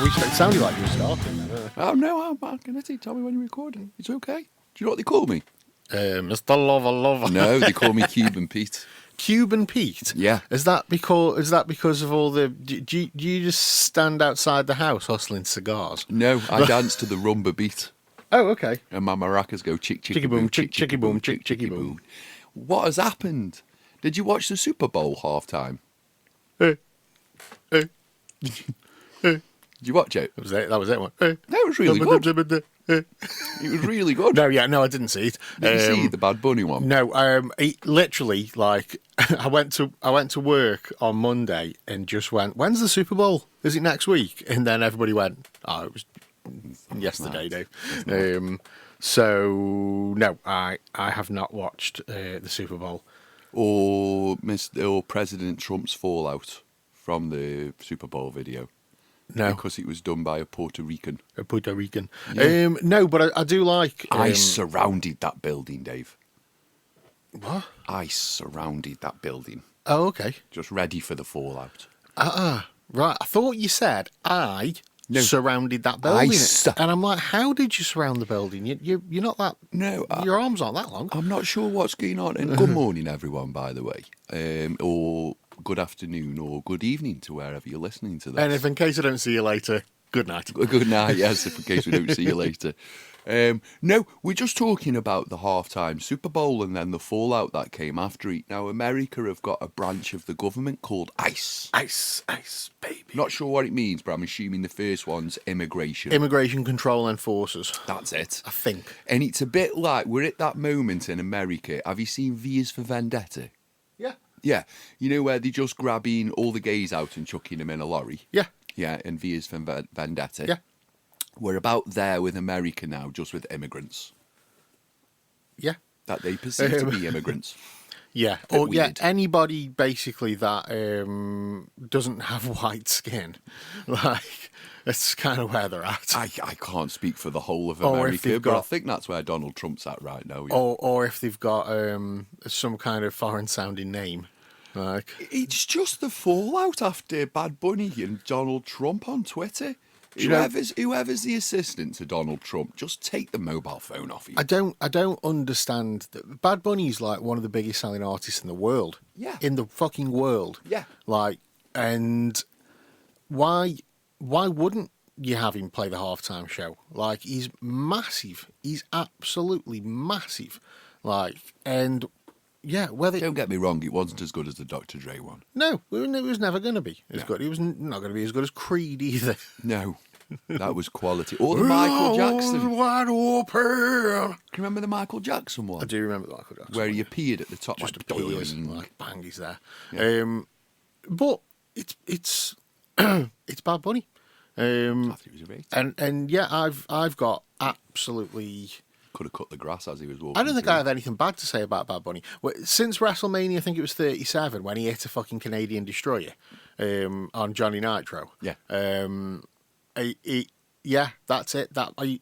It sounded like you were starting then. Oh, no, I'm Mark Canetti. Tell me when you're recording. It's okay. Do you know what they call me? Mr. Lover. No, they call me Cuban Pete. Cuban Pete? Yeah. Is that because of all the... Do you just stand outside the house hustling cigars? No, I dance to the rumba beat. Oh, okay. And my maracas go chick, chicky Chicky boom, boom, chick, chicky boom, chick, chicky boom. What has happened? Did you watch the Super Bowl halftime? Did you watch it? That was it. One. That was really good. It was really good. No, I didn't see it. Did you see the Bad Bunny one? No, literally, like, I went to work on Monday and just went, when's the Super Bowl? Is it next week? And then everybody went, oh, it was yesterday, Dave. So, no, I have not watched the Super Bowl. Or President Trump's fallout from the Super Bowl video. No. Because it was done by a Puerto Rican. Yeah. No, but I do like... I surrounded that building, Dave. What? I surrounded that building. Oh, okay. Just ready for the fallout. Right. I thought you said surrounded that building. And I'm like, how did you surround the building? You're not that... No. Your arms aren't that long. I'm not sure what's going on. And good morning, everyone, by the way. Or good afternoon or good evening to wherever you're listening to this. And if in case I don't see you later, good night. Good night, yes, if in case we don't see you later. No, we're just talking about the halftime Super Bowl and then the fallout that came after it. Now, America have got a branch of the government called ICE. ICE, baby. Not sure what it means, but I'm assuming the first one's immigration. Immigration Control Enforcers. That's it. I think. And it's a bit like, we're at that moment in America. Have you seen V for Vendetta? Yeah. Yeah. You know where they're just grabbing all the gays out and chucking them in a lorry? Yeah. Yeah, and V for Vendetta. Yeah. We're about there with America now, just with immigrants. Yeah. That they perceive to be immigrants. Yeah. Or anybody basically that doesn't have white skin. Like, that's kind of where they're at. I can't speak for the whole of America, but I think that's where Donald Trump's at right now. Yeah. Or if they've got some kind of foreign-sounding name. Like, it's just the fallout after Bad Bunny and Donald Trump on Twitter. Whoever's the assistant to Donald Trump, just take the mobile phone off you. I don't understand that Bad Bunny's like one of the biggest selling artists in the world. Yeah. In the fucking world. Yeah. Like, and why wouldn't you have him play the halftime show? Like, he's massive. He's absolutely massive. Like, and yeah, whether... Don't get me wrong, it wasn't as good as the Dr. Dre one. No, it was never going to be as good. It was not going to be as good as Creed either. No, that was quality. Or the Michael Jackson. Wide open. Can you remember the Michael Jackson one? I do remember the Michael Jackson where one. he appeared at the top, just like, appears, boing. like bang, he's there. Yeah. But it's it's Bad Bunny. I think it was great. And yeah, I've got absolutely... Could have cut the grass as he was walking. I don't think I have anything bad to say about Bad Bunny. Since WrestleMania, I think it was 37, when he hit a fucking Canadian Destroyer on Johnny Nitro. Yeah. Yeah, that's it. I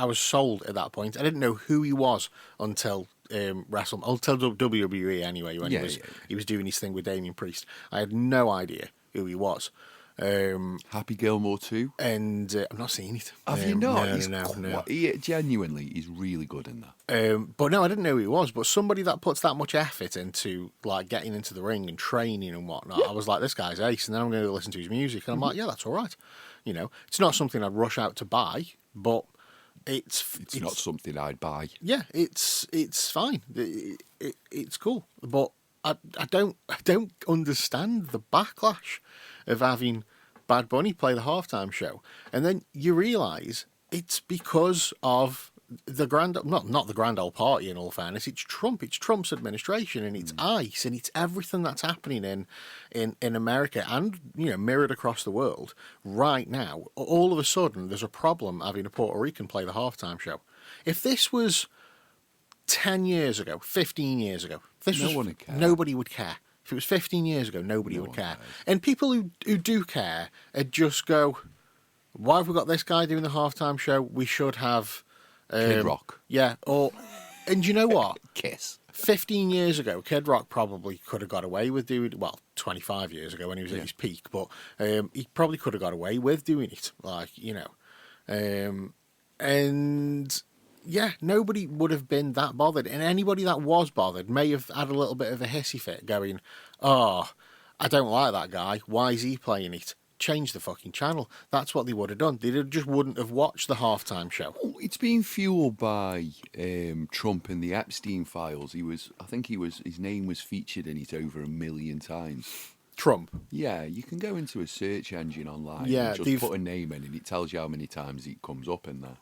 was sold at that point. I didn't know who he was until WWE anyway. When he was doing his thing with Damien Priest, I had no idea who he was. Happy Gilmore 2. And I'm not seeing it. Have you not? No. He genuinely, he's really good in that. But no, I didn't know who he was. But somebody that puts that much effort into like getting into the ring and training and whatnot, I was like, this guy's ace. And then I'm going to listen to his music, and I'm like, yeah, that's all right. You know, it's not something I'd rush out to buy, but it's not something I'd buy. Yeah, it's fine. It's cool, but I don't understand the backlash of having Bad Bunny play the halftime show, and then you realise it's because of the not the Grand Ole Party. In all fairness, it's Trump's administration, and it's ICE, and it's everything that's happening in America, and mirrored across the world right now. All of a sudden, there's a problem having a Puerto Rican play the halftime show. If this was 10 years ago, 15 years ago, one would care. Nobody would care. If it was 15 years ago, nobody would care. And people who do care would just go, why have we got this guy doing the halftime show? We should have... Kid Rock. Yeah, and you know what? Kiss. 15 years ago, Kid Rock probably could have got away with doing it. Well, 25 years ago when he was at his peak, but he probably could have got away with doing it. Like, you know. And yeah, nobody would have been that bothered. And anybody that was bothered may have had a little bit of a hissy fit going, oh, I don't like that guy. Why is he playing it? Change the fucking channel. That's what they would have done. They just wouldn't have watched the halftime show. It's been fueled by Trump and the Epstein files. His name was featured in it over 1 million times. Trump. Yeah, you can go into a search engine online Yeah, and just put a name in and it tells you how many times it comes up in there.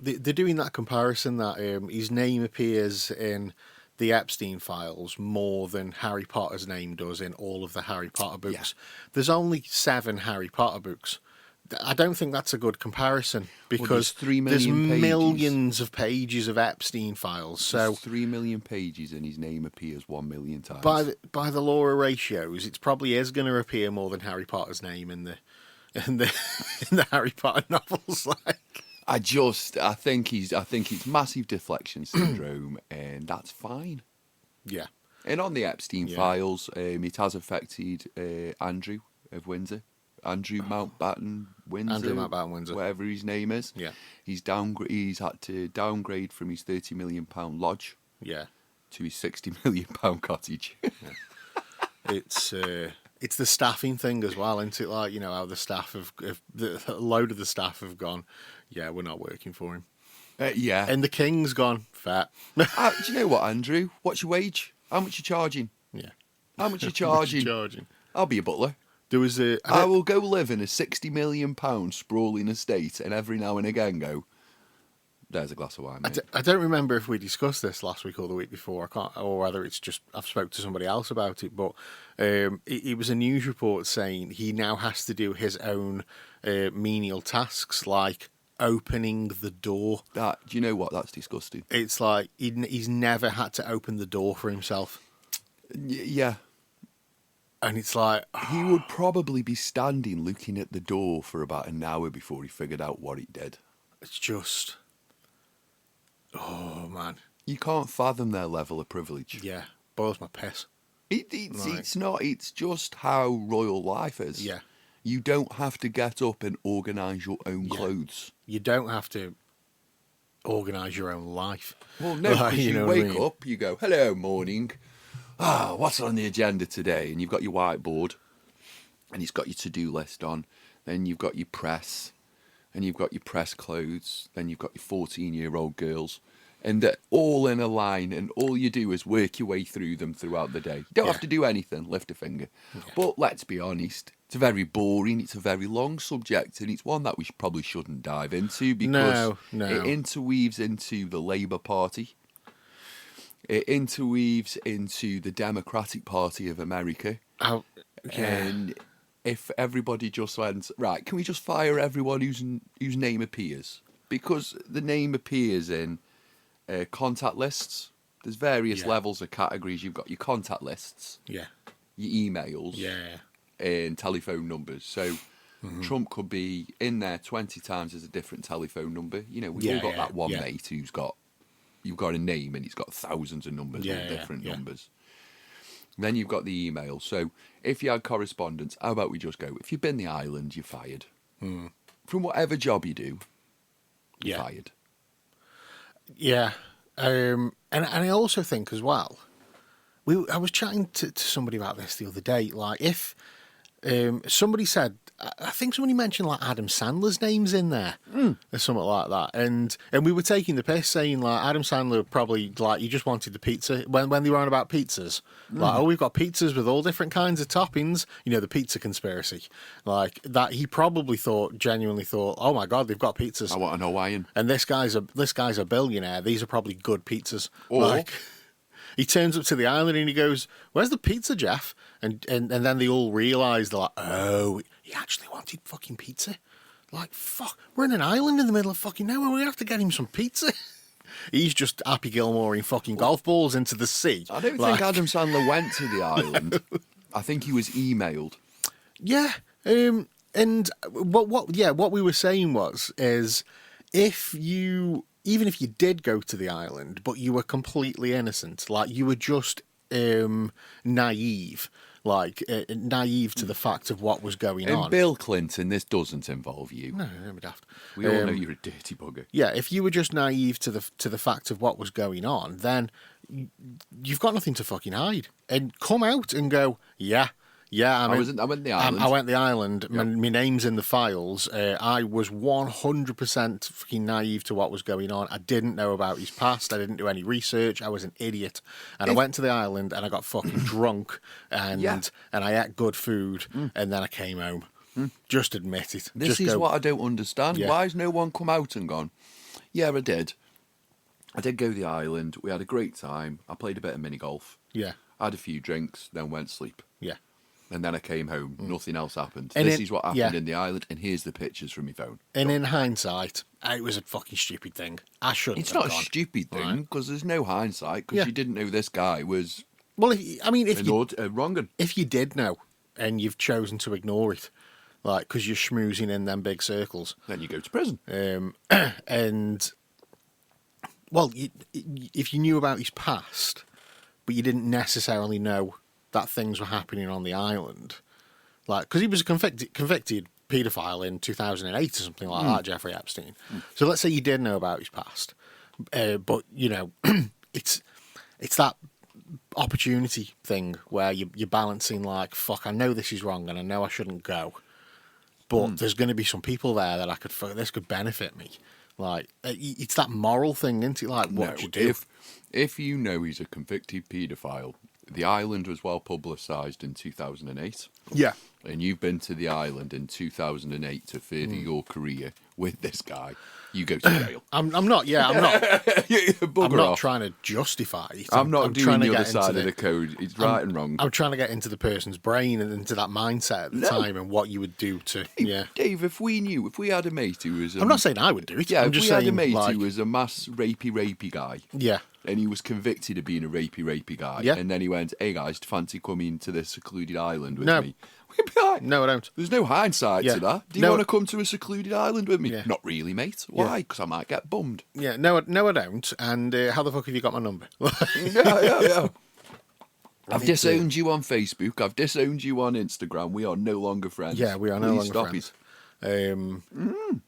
They're doing that comparison that his name appears in the Epstein files more than Harry Potter's name does in all of the Harry Potter books. Yeah. There's only 7 Harry Potter books. I don't think that's a good comparison because there's 3 there's million pages. millions of pages of Epstein files. So There's 3 million pages and his name appears 1 million times. by the law of ratios, it probably is going to appear more than Harry Potter's name in the in the Harry Potter novels. Like, I think it's massive deflection syndrome, and that's fine. yeah, And on the Epstein files, it has affected Andrew of Windsor, Andrew Mountbatten Windsor, Andrew Mountbatten Windsor, whatever his name is. Yeah, He's had to downgrade from his £30 million lodge yeah. to his £60 million cottage. It's the staffing thing as well, isn't it? Like, you know, how the staff a load of the staff have gone, yeah, we're not working for him. Yeah. And the king's gone, fat. Do you know what, Andrew? What's your wage? How much you charging? Yeah. How much you charging? I'll be a butler. There was I will go live in a £60 million sprawling estate and every now and again go, there's a glass of wine, mate. I don't remember if we discussed this last week or the week before. I can't, or whether it's just I've spoke to somebody else about it. But it was a news report saying he now has to do his own menial tasks, like opening the door. Do you know what? That's disgusting. It's like he's never had to open the door for himself. Yeah. And it's like He would probably be standing looking at the door for about an hour before he figured out what he did. it's just, oh man, You can't fathom their level of privilege. yeah, boils my piss. It's just how royal life is. Yeah. You don't have to get up and organise your own clothes. You don't have to organise your own life. Well, no, because you know what I wake mean? up, you go, hello, morning. What's on the agenda today? And you've got your whiteboard, and it's got your to-do list on. Then you've got your press, and you've got your press clothes. Then you've got your 14-year-old girls. And they're all in a line, and all you do is work your way through them throughout the day. You don't have to do anything, lift a finger. Yeah. But let's be honest, it's very boring, it's a very long subject, and it's one that we probably shouldn't dive into because it interweaves into the Labour Party. It interweaves into the Democratic Party of America. And if everybody just went, right, can we just fire everyone whose name appears? Because the name appears in contact lists. There's various levels of categories. You've got your contact lists, your emails, and telephone numbers. So Trump could be in there 20 times as a different telephone number. You know, we've all got that one mate who's got, you've got a name and he's got thousands of numbers, all different numbers. Then you've got the email. So if you had correspondence, how about we just go, if you've been the island, you're fired. From whatever job you do, you're fired. Yeah, and I also think as well, I was chatting to somebody about this the other day. Like, if somebody said, I think somebody mentioned like Adam Sandler's name's in there or something like that, and we were taking the piss, saying like Adam Sandler probably like he just wanted the pizza when they were on about pizzas, like we've got pizzas with all different kinds of toppings, you know, the pizza conspiracy, like that. He probably genuinely thought, oh my god, they've got pizzas. I want an Hawaiian, and this guy's a billionaire. These are probably good pizzas. Like, he turns up to the island and he goes, "Where's the pizza, Jeff?" And then they all realise, they're like, "Oh, he actually wanted fucking pizza." Like, fuck, we're in an island in the middle of fucking nowhere. We have to get him some pizza. He's just Happy Gilmore in fucking golf balls into the sea. I don't think Adam Sandler went to the island. I think he was emailed. Yeah, and what we were saying is, if you even if you did go to the island, but you were completely innocent, like you were just naive, naive to the fact of what was going And on. Bill Clinton, this doesn't involve you. No, don't be daft. We all know you're a dirty bugger. Yeah, if you were just naive to the fact of what was going on, then you've got nothing to fucking hide. And come out and go, yeah, I went to the island. I went the island. My name's in the files. I was 100% fucking naive to what was going on. I didn't know about his past. I didn't do any research. I was an idiot. And I went to the island and I got fucking drunk and I ate good food and then I came home. Just admit it. This is what I don't understand. Yeah. Why has no one come out and gone, yeah, I did. I did go to the island. We had a great time. I played a bit of mini golf. Yeah, Had a few drinks, then went to sleep. yeah. And then I came home. Nothing else happened. And This is what happened yeah. in the island. And here's the pictures from my phone. And in hindsight, it was a fucking stupid thing. I shouldn't It's have not a gone. stupid thing Right. because there's no hindsight because Yeah. you didn't know this guy was Well, if wrong. And if you did know and you've chosen to ignore it, like because you're schmoozing in them big circles, then you go to prison. and well, if you knew about his past, but you didn't necessarily know that things were happening on the island, like because he was a convicted paedophile in 2008 or something like that, Jeffrey Epstein. So let's say you did know about his past, but you know, it's that opportunity thing where you're balancing like, fuck, I know this is wrong and I know I shouldn't go, but there's going to be some people there that this could benefit me. Like it's that moral thing, isn't it? Like what you do. If you know he's a convicted paedophile, the island was well publicised in 2008. Yeah. And you've been to the island in 2008 to further your career with this guy, you go to jail. I'm not. Yeah, I'm not. Bugger I'm not off. trying to justify it. I'm not doing trying to the other get side into of the code. It's right and wrong. I'm trying to get into the person's brain and into that mindset at the time and what you would do to. Yeah. Dave, if we had a mate who was... I'm not saying I would do it. Yeah, I'm if just we saying, had a mate like, who was a mass rapey guy... Yeah. And he was convicted of being a rapey guy. Yeah. And then he went, hey guys, do you fancy coming to this secluded island with No. me? We'd be like, No, I don't. there's no hindsight Yeah. to that. Do you No. want to come to a secluded island with me? Yeah. Not really, mate. Why? Because I might get bummed. Yeah. No, I don't. And how the fuck have you got my number? yeah. I've disowned you on Facebook. I've disowned you on Instagram. We are no longer friends. Yeah, we are no Please longer stop friends. it.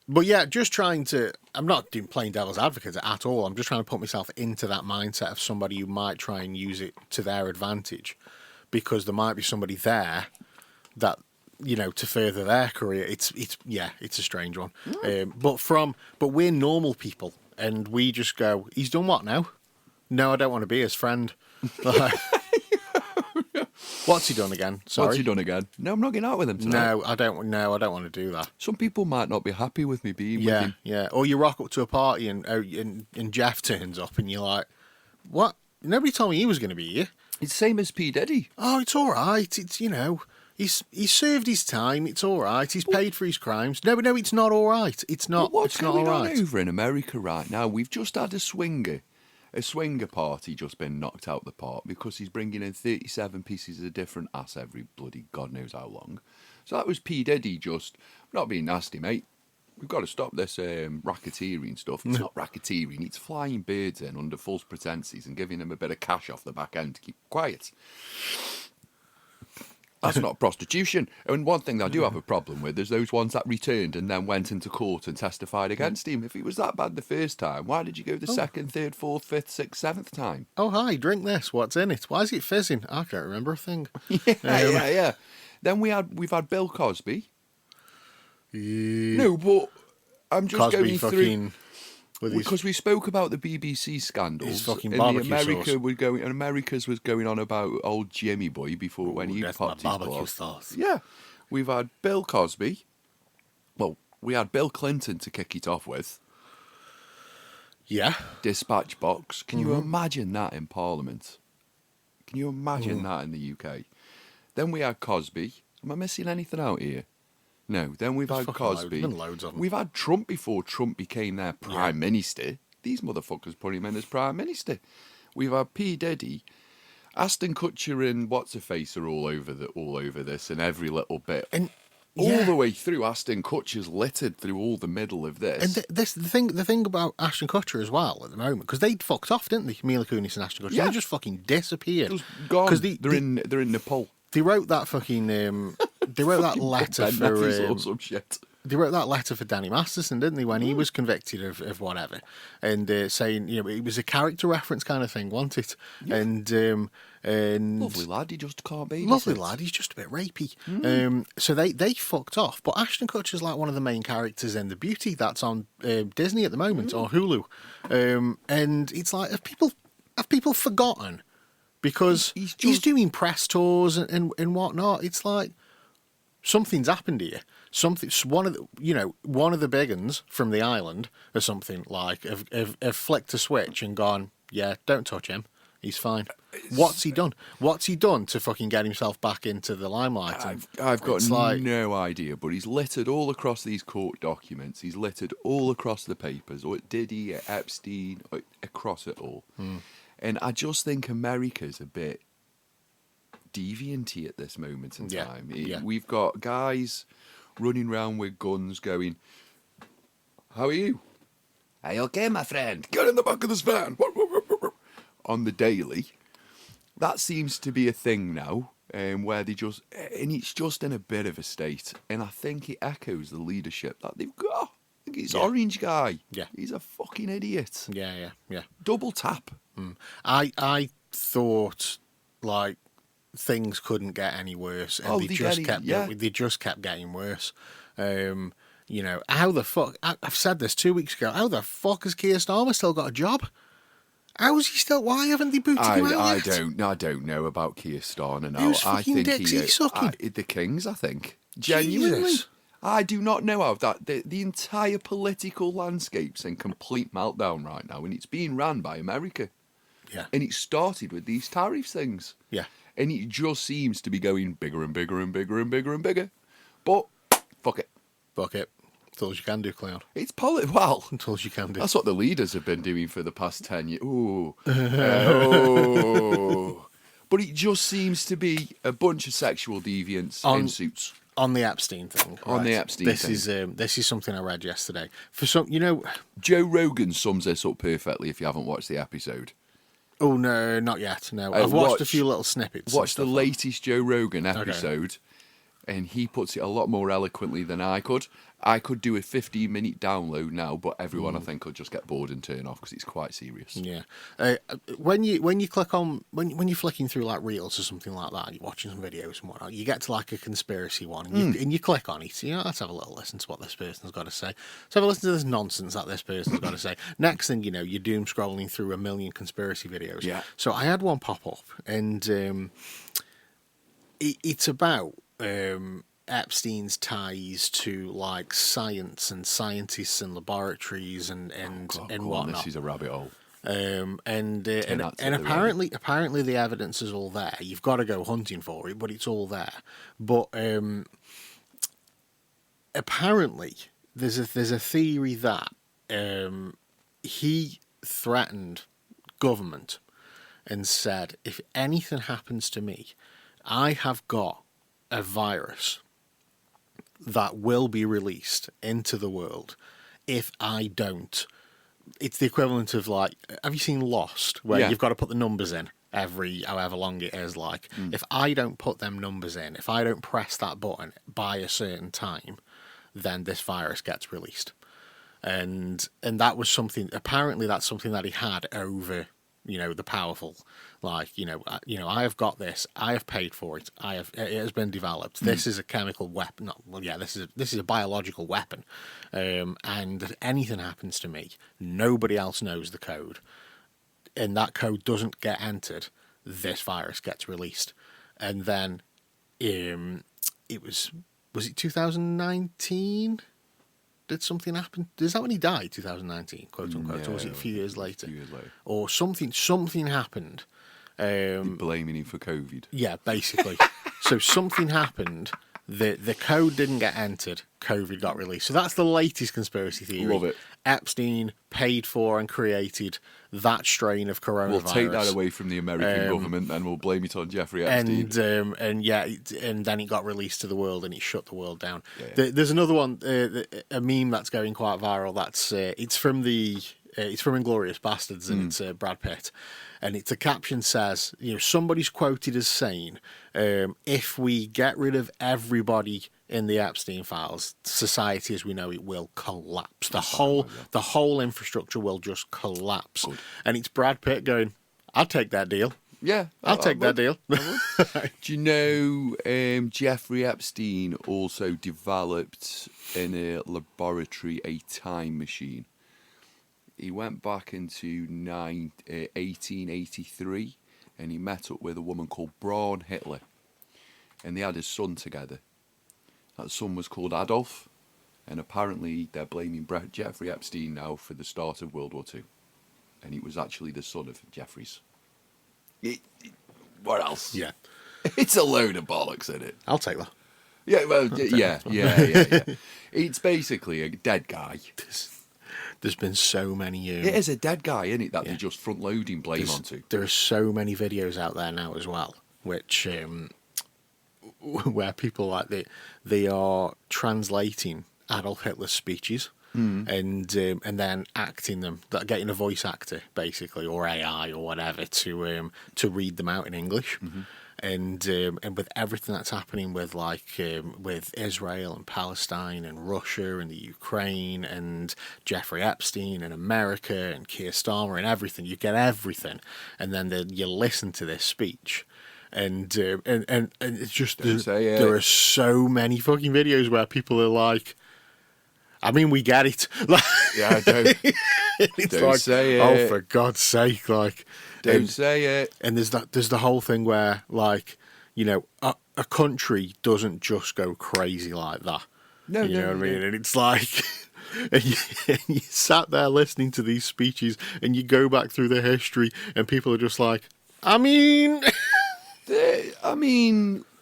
But yeah, just trying to. I'm not doing playing devil's advocate at all. I'm just trying to put myself into that mindset of somebody who might try and use it to their advantage, because there might be somebody there that to further their career. It's a strange one. But we're normal people, and we just go, he's done what now? No, I don't want to be his friend. What's he done again? Sorry. What's he done again? No, I'm not getting out with him tonight. No, I don't want to do that. Some people might not be happy with me being with Yeah, him. yeah. Or you rock up to a party and Jeff turns up and you're like, what? Nobody told me he was going to be here. It's the same as P. Diddy. Oh, it's all right. It's, he's served his time. It's all right. He's paid for his crimes. No, it's not all right. It's not. But what's it's not going all on right. over in America right now? We've just had a swinger party just been knocked out the park because he's bringing in 37 pieces of different ass every bloody God knows how long. So that was P. Diddy just, not being nasty, mate. We've got to stop this racketeering stuff. It's not racketeering, it's flying birds in under false pretences and giving them a bit of cash off the back end to keep quiet. That's not prostitution. And one thing I do have a problem with is those ones that returned and then went into court and testified against him. If he was that bad the first time, why did you go the second, third, fourth, fifth, sixth, seventh time? Oh, hi, drink this. What's in it? Why is it fizzing? I can't remember a thing. Yeah. Then we've had Bill Cosby. No, but I'm just Cosby going through fucking with his because we spoke about the BBC scandals. his fucking and barbecue America's was going on about old Jimmy Boy before when he that's my popped his barbecue clog. sauce. Yeah, we've had Bill Cosby. Well, we had Bill Clinton to kick it off with. Yeah. Dispatch box. Can you imagine that in Parliament? Can you imagine that in the UK? Then we had Cosby. Am I missing anything out here? No. Then we've had fucking loads. Cosby. Been loads of them. We've had Trump before Trump became their Prime Minister. These motherfuckers put him in as Prime Minister. We've had P. Diddy. Aston Kutcher and What's-Her-Face are all over this and every little bit. And all the way through, Aston Kutcher's littered through all the middle of this. And the thing about Ashton Kutcher as well at the moment, because they'd fucked off, didn't they? Mila Kunis and Ashton Kutcher, Yeah. they just fucking disappeared. Just gone. 'Cause They're in Nepal. They wrote that fucking. They wrote that letter Ben Nevis or for. some shit. They wrote that letter for Danny Masterson, didn't they, when he was convicted of whatever, and saying it was a character reference kind of thing, wasn't it? Yeah. And Lovely lad, he just can't be. lovely lad, he's just a bit rapey. So they fucked off. But Ashton Kutcher's like one of the main characters in The Beauty that's on Disney at the moment or Hulu, and it's like have people forgotten because he's doing press tours and whatnot. It's like something's happened here. One of the big uns from the island or something like have flicked a switch and gone, yeah, don't touch him. He's fine. What's he done? What's he done to fucking get himself back into the limelight? I've got no idea, but he's littered all across these court documents. He's littered all across the papers, or at Diddy, at Epstein, across it all. And I just think America's a bit deviant at this moment in time. We've got guys running around with guns going, how are you? Are you okay, my friend? Get in the back of this van. On the daily. That seems to be a thing now, where they just, and it's just in a bit of a state. And I think it echoes the leadership that they've got. I think it's Orange guy. Yeah. He's a fucking idiot. Yeah. Double tap. I thought, like, things couldn't get any worse, and they just kept getting worse. How the fuck? I've said this 2 weeks ago. How the fuck has Keir Starmer still got a job? How is he still? Why haven't they booted him out yet? I don't know about Keir Starmer now. Who's I think he sucking? The Kings. I think genuinely. Jesus. I do not know how that the entire political landscape's in complete meltdown right now, and it's being ran by America. Yeah, and it started with these tariff things. Yeah. And it just seems to be going bigger and bigger and bigger and bigger and bigger. But, fuck it. Fuck it. That's all you can do, Clown. It's well. That's all you can do. That's what the leaders have been doing for the past 10 years. Ooh. But it just seems to be a bunch of sexual deviants in suits. On the Epstein thing. This is something I read yesterday. Joe Rogan sums this up perfectly if you haven't watched the episode. Oh, no, not yet. No, I've watched a few little snippets. Watch the latest Joe Rogan episode, and he puts it a lot more eloquently than I could. I could do a 15-minute download now, but everyone I think will just get bored and turn off because it's quite serious. Yeah. When you click on when you're flicking through like reels or something like that, you're watching some videos and whatnot, you get to like a conspiracy one, and you click on it. Let's have a little listen to what this person's got to say. Let's have a listen to this nonsense that this person's got to say. Next thing you know, you're doom scrolling through a million conspiracy videos. Yeah. So I had one pop up, and it's about Epstein's ties to like science and scientists and laboratories and whatnot. This is a rabbit hole. And apparently the evidence is all there. You've got to go hunting for it, but it's all there. But apparently there's a theory that he threatened government and said, if anything happens to me, I have got a virus that will be released into the world if I don't. It's the equivalent of like, have you seen Lost, where you've got to put the numbers in every however long it is? Like, if I don't put them numbers in, if I don't press that button by a certain time, then this virus gets released. And that was something. Apparently, that's something that he had over, the powerful. Like, I have got this. I have paid for it. It has been developed. This is a chemical weapon. This is a biological weapon. And if anything happens to me, nobody else knows the code. And that code doesn't get entered, this virus gets released. And then it was it 2019? Did something happen? Is that when he died, 2019, quote unquote? Or was it a few years later? Or something happened. Blaming him for COVID. Yeah, basically. So something happened the code didn't get entered. COVID got released. So that's the latest conspiracy theory. Love it. Epstein paid for and created that strain of coronavirus. We'll take that away from the American government, and we'll blame it on Jeffrey Epstein. And then it got released to the world, and it shut the world down. Yeah. There's another one, a meme that's going quite viral. That's it's from Inglourious Bastards, and it's Brad Pitt, and it's a caption says, somebody's quoted as saying, if we get rid of everybody in the Epstein files, society as we know it will collapse. The whole infrastructure will just collapse. Good. And it's Brad Pitt going, I'll take that deal. Yeah, I'll take that deal. Do you know Jeffrey Epstein also developed in a laboratory a time machine? He went back into 1883 and he met up with a woman called Braun Hitler, and they had a son together. That son was called Adolf, and apparently they're blaming Jeffrey Epstein now for the start of World War II. And he was actually the son of Jeffrey's. What else? Yeah. It's a load of bollocks, isn't it? I'll take that. Yeah, well, yeah. It's basically a dead guy. There's been so many... It is a dead guy, isn't it, that they're just front-loading blame onto. There are so many videos out there now as well, which... where people they are translating Adolf Hitler's speeches and then acting them, getting a voice actor basically, or AI or whatever to read them out in English. And with everything that's happening with with Israel and Palestine and Russia and the Ukraine and Jeffrey Epstein and America and Keir Starmer and everything, you get everything, and then you listen to this speech. And it's just there are so many fucking videos where people are like, I mean, we get it. Yeah, don't say it. Oh, for God's sake, don't say it. And there's the whole thing where a country doesn't just go crazy like that. No, you know what I mean? And it's like, and you sat there listening to these speeches, and you go back through the history, and people are just like, I mean,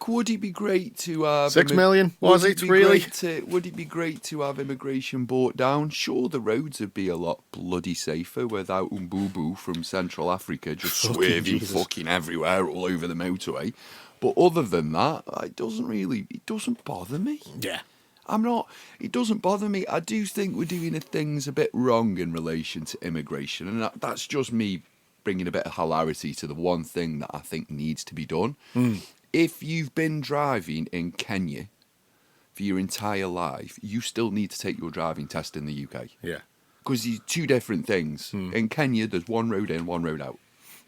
would it be great to have 6 million? Was it really? Would it be great to have immigration brought down? Sure, the roads would be a lot bloody safer without Umbubu from Central Africa just swerving fucking everywhere all over the motorway. But other than that, it doesn't bother me. Yeah. It doesn't bother me. I do think we're doing things a bit wrong in relation to immigration, and that's just me bringing a bit of hilarity to the one thing that I think needs to be done. If you've been driving in Kenya for your entire life, you still need to take your driving test in the UK. Yeah. Because it's two different things. In Kenya, there's one road in, one road out.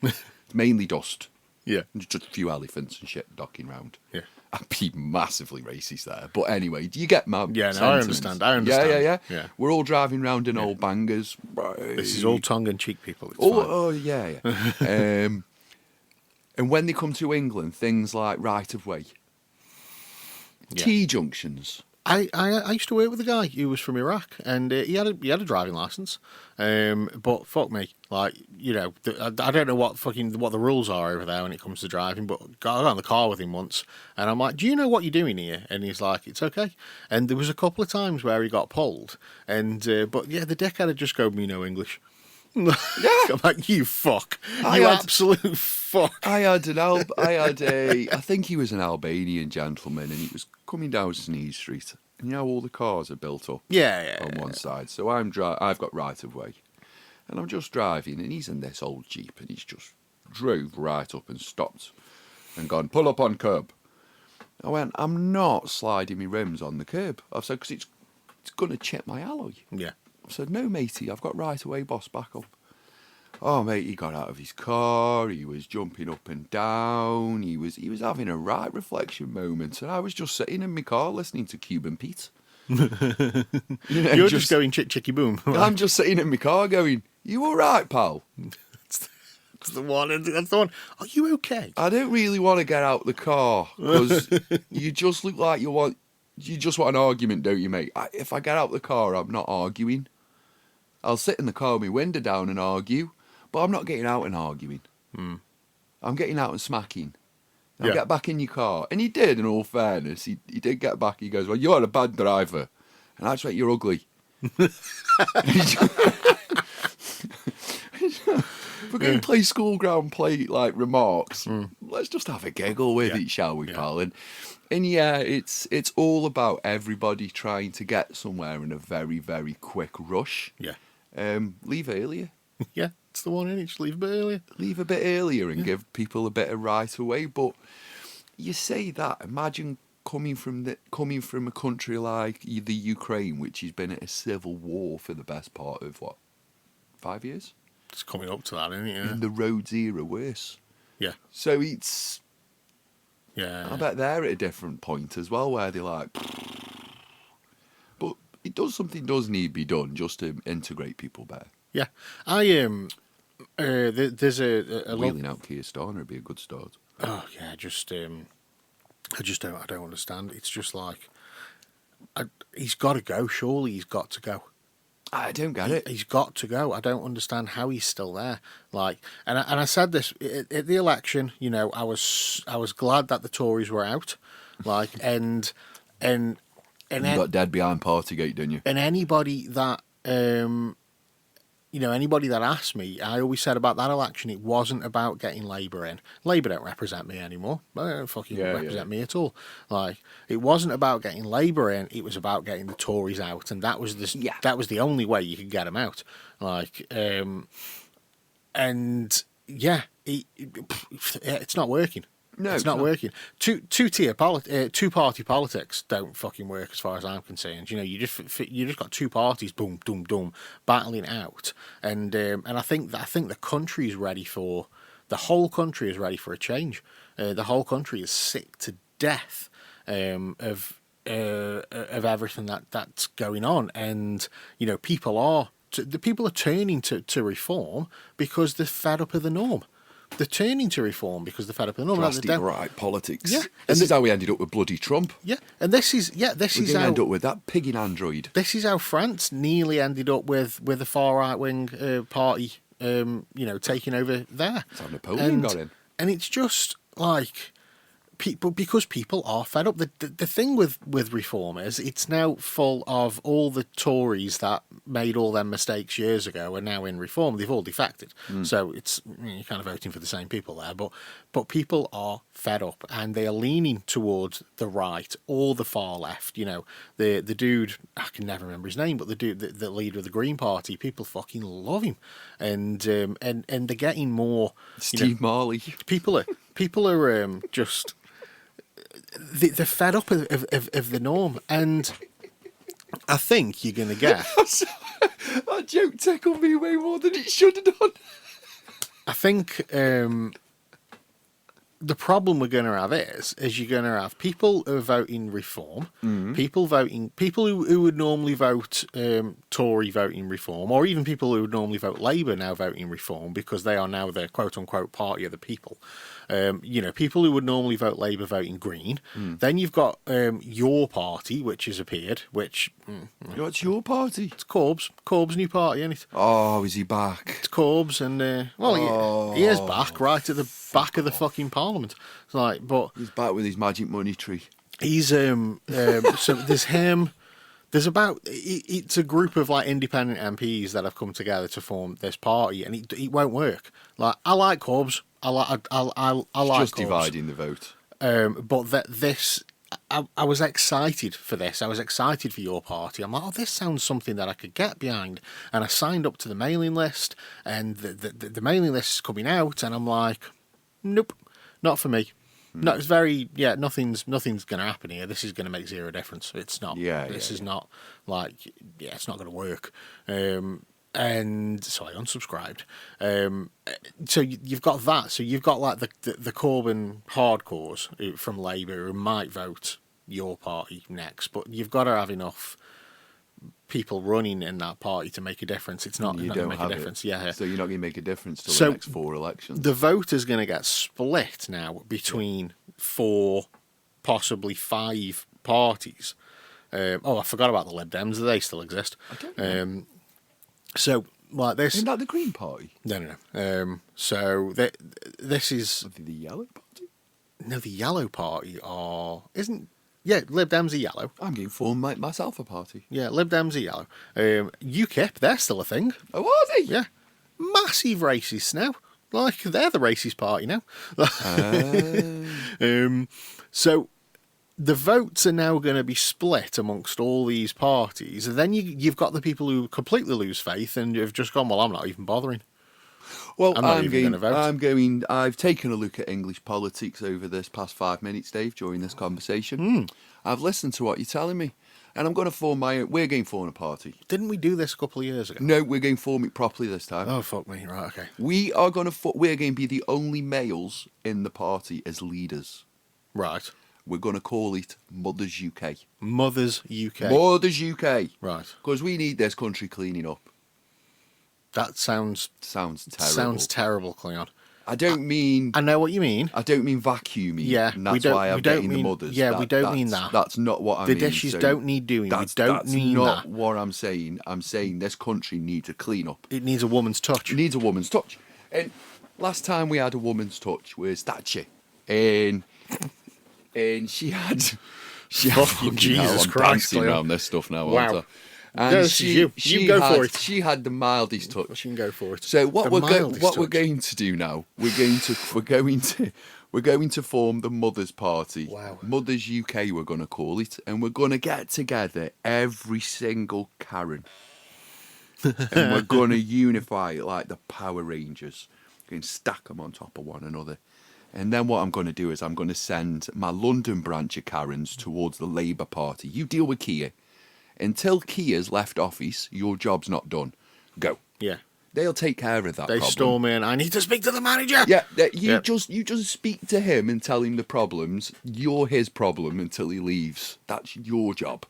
It's mainly dust. Yeah. And just a few elephants and shit docking round. Yeah. I'd be massively racist there. But anyway, do you get my sentiments? I understand. Yeah. We're all driving round in old bangers. This is all tongue-in-cheek, people. It's fine. Yeah. And when they come to England, things like right-of-way, T-junctions. I used to work with a guy who was from Iraq, and he had a driving license, but fuck me, I don't know what the rules are over there when it comes to driving. But I got in the car with him once, and I'm like, "Do you know what you're doing here?" And he's like, "It's okay." And there was a couple of times where he got pulled, and the dickhead had just go, "Me no English." Yeah. I'm like, you fuck. Absolute fuck. I think he was an Albanian gentleman, and he was coming down Sneed Street. And all the cars are built up on one side. So I've got right of way. And I'm just driving, and he's in this old Jeep, and he's just drove right up and stopped and gone, pull up on curb. I went, I'm not sliding my rims on the curb. I said, because it's going to chip my alloy. Yeah. I said, no, matey, I've got right away, boss, back up. Oh, mate, he got out of his car, he was jumping up and down, he was having a right reflection moment, and I was just sitting in my car listening to Cuban Pete. You're just going chicky boom. Right? I'm just sitting in my car going, you all right, pal? That's the one. Are you okay? I don't really want to get out the car, because you just look like you just want an argument, don't you, mate? If I get out the car, I'm not arguing. I'll sit in the car with my window down and argue, but I'm not getting out and arguing. I'm getting out and smacking. Now Yeah. get back in your car. And he did, in all fairness. He did get back. He goes, well, you're a bad driver. And that's right, you're ugly. If we're going to play school ground play like remarks, let's just have a giggle with it, shall we, pal? And yeah, it's all about everybody trying to get somewhere in a very, very quick rush. Yeah. Leave earlier. Yeah, it's the one in it. Just leave a bit earlier. Leave a bit earlier and give people a bit of right away. But you say that, imagine coming from a country like the Ukraine, which has been at a civil war for the best part of 5 years? It's coming up to that, isn't it? Yeah. In the Rhodes era, worse. Yeah. So it's, Yeah. I bet they're at a different point as well, where they're like, but something does need to be done just to integrate people better. Yeah. There's a Wheeling out Keir Starmer would be a good start. Oh yeah, I don't understand. It's just like, he's got to go. Surely he's got to go. I don't get it. He's got to go. I don't understand how he's still there. Like, and I said this at the election. You know, I was glad that the Tories were out. Like, and You got dead behind Partygate, didn't you? and anybody that anybody that asked me, I always said about that election, it wasn't about getting Labour in. Labour don't represent me anymore. They don't fucking represent me at all. Like, it wasn't about getting Labour in. It was about getting the Tories out, and that was that was the only way you could get them out. Like, and yeah, it's not working. No, it's not working. Two party politics don't fucking work as far as I'm concerned. You know, you just got two parties, boom, boom, boom, battling out, and I think the country's ready for the whole country is ready for a change. The whole country is sick to death of everything that's going on, and you know, people are turning to reform because they're fed up of the norm. They're turning to reform because they're fed up with the norm. Drastic right politics. Yeah. This is how we ended up with bloody Trump. Yeah, and this is We're how going to end up with that pig in Android. this is how France nearly ended up with a far right wing party, taking over there. That's how Napoleon got in. And it's just like because people are fed up. The thing with reform is it's now full of all the Tories that made all them mistakes years ago are now in reform. They've all defected, so it's you're kind of voting for the same people there. But people are fed up and they are leaning towards the right or the far left. You know, the dude, I can never remember his name, but the dude, the leader of the Green Party, people fucking love him, and they're getting more. Steve Marley. People are just. They're fed up of the norm, and I think you're going to get. That joke tickled me way more than it should have done. I think the problem we're going to have is you're going to have people who are voting reform, people who would normally vote Tory voting reform, or even people who would normally vote Labour now voting reform because they are now the quote unquote party of the people. People who would normally vote Labour voting Green. Then you've got your party, which has appeared, which What's your party? it's Corb's new party, isn't it? Oh, is he back? It's Corb's, and he is back right at the back of the fucking Parliament. It's like, but He's back with his magic money tree. he's so there's him. There's it's a group of like independent MPs that have come together to form this party, and it won't work. Like, I like Corb's. I like Just Corb's. dividing the vote. But I was excited for this. I was excited for your party. I'm like, oh, this sounds something that I could get behind. And I signed up to the mailing list, and the mailing list is coming out, and I'm like, nope, not for me. No, it's nothing's going to happen here. This is going to make zero difference. It's not. This is not like, it's not going to work. And so I unsubscribed. So you've got that. So you've got like the Corbyn hardcores from Labour who might vote your party next, but you've got to have enough people running in that party to make a difference. It's not going to make a difference. Yeah. So you're not going to make a difference till So the next 4 elections. The vote is going to get split now between 4, possibly 5 parties. I forgot about the Lib Dems. Do they still exist? I don't know. So, like this. Isn't that the Green Party? No. So this is The Yellow Party? No, the Yellow Party isn't. Yeah, Lib Dems are yellow. I'm going to form myself a party. Yeah, Lib Dems are yellow. UKIP, they're still a thing. Oh, are they? Yeah, massive racists now. Like they're the racist party now. So the votes are now going to be split amongst all these parties. And then you've got the people who completely lose faith and have just gone, well, I'm not even bothering. Well, I'm not even gonna vote. I've taken a look at English politics over this past 5 minutes, Dave, during this conversation. I've listened to what you're telling me, and I'm going to form we're going to form a party. Didn't we do this a couple of years ago? No, we're going to form it properly this time. Oh, fuck me. Right, okay. We're going to be the only males in the party as leaders. Right. We're going to call it Mothers UK. Mothers UK. Mothers UK. Right. Because we need this country cleaning up. That sounds terrible. Sounds terrible, Cleon. I don't mean. I know what you mean. I don't mean vacuuming. Yeah, and that's why I'm getting the mothers. Yeah, we don't mean that. That's not what I mean. The dishes don't need doing. We don't mean That's not that. what I'm saying. I'm saying this country needs a clean up. It needs a woman's touch. It needs a woman's touch. And last time we had a woman's touch was Thatcher, and she had. Fucking Jesus Christ, dancing Cleo. around this stuff now. Wow. Aren't I? And No, this is you. You go for it. She had the mildest touch. She can go for it. So what we're touch. going to do now? We're going to form the Mothers Party. Wow. Mothers UK, we're going to call it, and we're going to get together every single Karen, and we're going to unify it like the Power Rangers, and stack them on top of one another. And then what I'm going to do is I'm going to send my London branch of Karens towards the Labour Party. You deal with Keir. Until Keir's left office, your job's not done. Go. Yeah. They'll take care of that They problem. storm in. I need to speak to the manager. Yeah, you just speak to him and tell him the problems. You're his problem until he leaves. That's your job.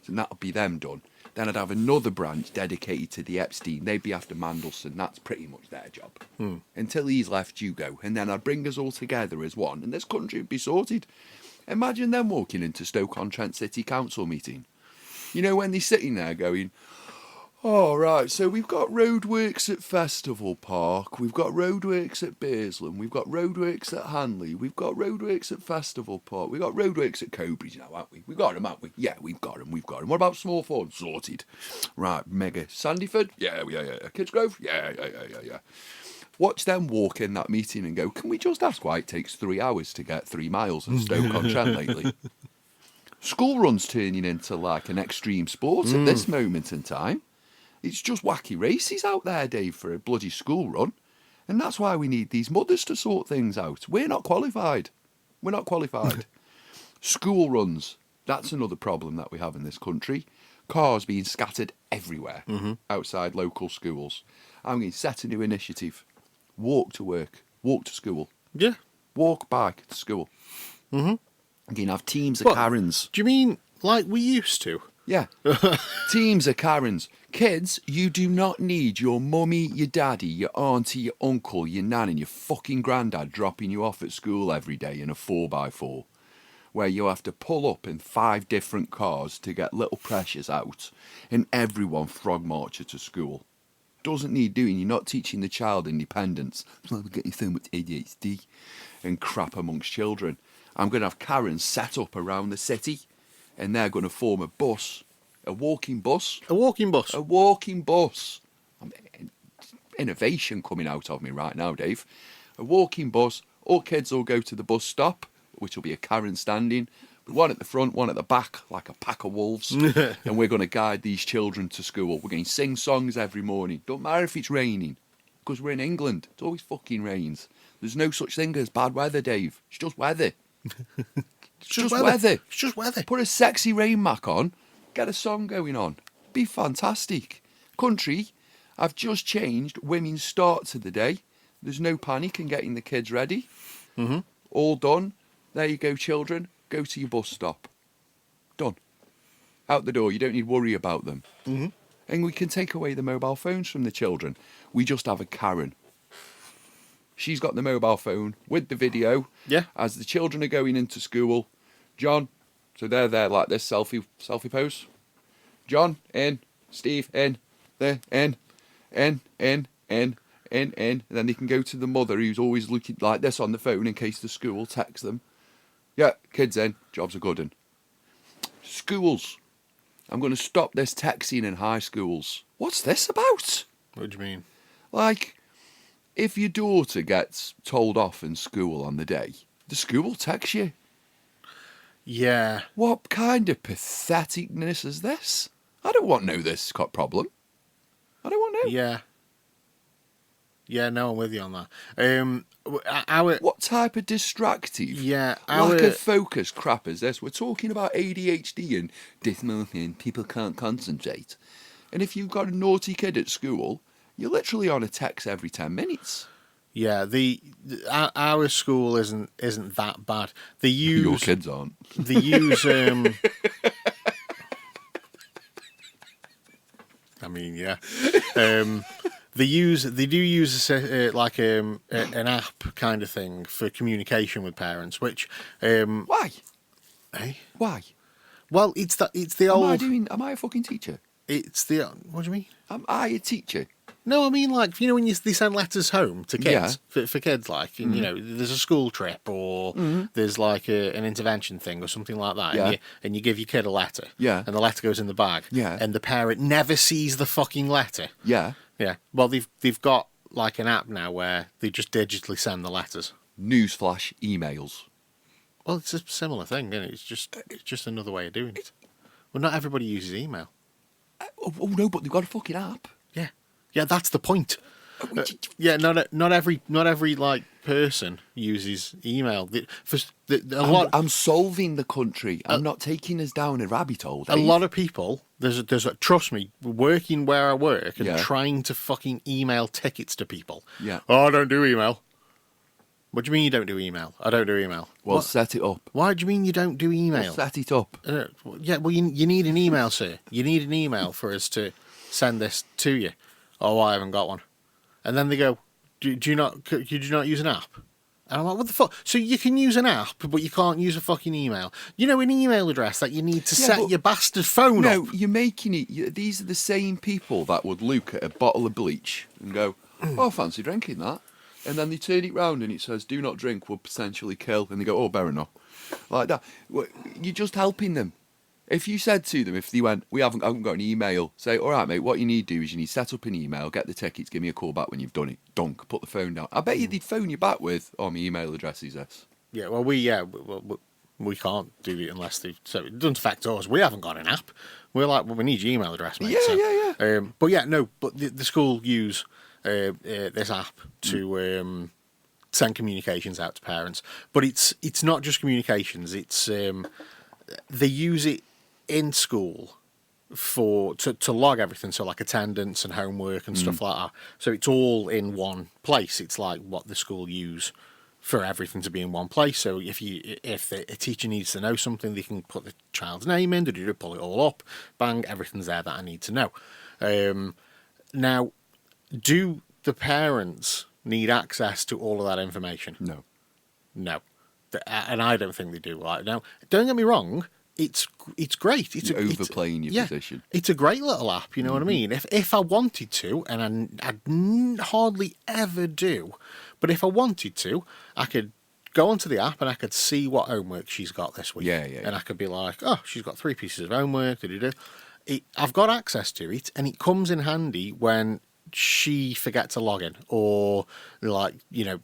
So that'll be them done. Then I'd have another branch dedicated to the Epstein. They'd be after Mandelson. That's pretty much their job. Until he's left, you go. And then I'd bring us all together as one, and this country would be sorted. Imagine them walking into Stoke-on-Trent City Council meeting. You know, when they're sitting there going, oh, right, so we've got roadworks at Festival Park, we've got roadworks at Bearsland, we've got roadworks at Hanley, we've got roadworks at Festival Park, we've got roadworks at Cobridge now, haven't we? We've got them, haven't we? Yeah, we've got them. What about Smallthorne? Sorted. Right, mega. Sandyford? Yeah. Kidsgrove? Yeah. Watch them walk in that meeting and go, can we just ask why it takes 3 hours to get 3 miles in Stoke-on-Trent lately? School run's turning into like an extreme sport at this moment in time. It's just wacky races out there, Dave, for a bloody school run. And that's why we need these mothers to sort things out. We're not qualified. School runs. That's another problem that we have in this country. Cars being scattered everywhere outside local schools. I'm going to set a new initiative. Walk to work. Walk to school. Yeah. Walk back to school. You can have teams of What? Karens. Do you mean like we used to? Yeah. Teams of Karens. Kids, you do not need your mummy, your daddy, your auntie, your uncle, your nan and your fucking granddad dropping you off at school every day in a 4x4, where you have to pull up in 5 different cars to get little precious out and everyone frog march you to school. Doesn't need doing. You're not teaching the child independence. It's like we're getting so much ADHD and crap amongst children. I'm going to have Karens set up around the city, and they're going to form a bus, a walking bus. A walking bus. A walking bus. Innovation coming out of me right now, Dave. A walking bus. All kids will go to the bus stop, which will be a Karen standing. One at the front, one at the back, like a pack of wolves. And we're going to guide these children to school. We're going to sing songs every morning. Don't matter if it's raining, because we're in England. It always fucking rains. There's no such thing as bad weather, Dave. It's just weather. It's just weather. It's just weather. Put a sexy rain mac on, get a song going on. Be fantastic. Country, I've just changed women's start to the day. There's no panic in getting the kids ready. All done. There you go, children. Go to your bus stop. Done. Out the door. You don't need to worry about them. And we can take away the mobile phones from the children. We just have a Karen. She's got the mobile phone with the video. Yeah. As the children are going into school. John, so they're there like this selfie pose. John, in. Steve, in. There, in. And then they can go to the mother who's always looking like this on the phone in case the school texts them. Yeah, kids in, jobs are good in. Schools. I'm going to stop this texting in high schools. What's this about? What do you mean? Like, if your daughter gets told off in school on the day, the school will text you. Yeah. What kind of patheticness is this? I don't want to know this problem. I don't want to know. Yeah. Yeah, no, I'm with you on that. Our What type of distractive, yeah, lack our of focus crap is this? We're talking about ADHD and dysmorphia, people can't concentrate. And if you've got a naughty kid at school, you're literally on a text every 10 minutes. yeah, our school isn't that bad. They use Your kids aren't. They use I mean, yeah. They do use an app kind of thing for communication with parents, which Why? eh? Why? Well, it's the old Am I a fucking teacher? it's the what do you mean? Am I a teacher? No, I mean like when they send letters home to kids Yeah. for kids, like and, there's a school trip or there's like an intervention thing or something like that, Yeah. and you give your kid a letter, Yeah. and the letter goes in the bag, Yeah. and the parent never sees the fucking letter. Yeah. Yeah, well they've got like an app now where they just digitally send the letters. Newsflash, emails. Well, it's a similar thing, isn't it? It's just another way of doing it. Well, not everybody uses email. Oh no, but they've got a fucking app. Yeah, that's the point. Yeah, not every like person uses email. I'm solving the country. I'm not taking us down a rabbit hole. A lot of people, trust me, working where I work and Yeah. trying to fucking email tickets to people. Yeah. Oh, I don't do email. What do you mean you don't do email? I don't do email. Well, What? set it up. Why do you mean you don't do email? Set it up. Yeah, well, you need an email, sir. You need an email for us to send this to you. Oh, I haven't got one. And then they go, do you not use an app? And I'm like, what the fuck? So you can use an app, but you can't use a fucking email. You know, an email address that you need to Yeah, set but- your bastard phone No, up. you're making it. These are the same people that would look at a bottle of bleach and go, "Oh, I fancy drinking that," and then they turn it round and it says, "Do not drink, will potentially kill," and they go, "Oh, better enough," like that. You're just helping them. If you said to them, if they went, I haven't got an email, say, all right, mate, what you need to do is you need to set up an email, get the tickets, give me a call back when you've done it. Dunk, put the phone down. I bet you they'd phone you back with, oh, my email address is this. Yeah, well, we can't do it unless they. So it doesn't affect us. We haven't got an app. We're like, well, we need your email address, mate. Yeah. But yeah, no. But the school use this app to send communications out to parents. But it's not just communications. It's they use it in school to log everything, so like attendance and homework and stuff like that. So it's all in one place. It's like what the school use for everything to be in one place. So if a teacher needs to know something, they can put the child's name in, pull it all up, bang, everything's there that I need to know. Now, do the parents need access to all of that information? No. No, and I don't think they do. Right now, don't get me wrong. It's great. It's You're overplaying your position. It's a great little app. You know what I mean? If I wanted to, and I'd hardly ever do, but if I wanted to, I could go onto the app and I could see what homework she's got this week. Yeah. And I could be like, oh, she's got 3 pieces of homework. I've got access to it, and it comes in handy when she forgets to log in, or like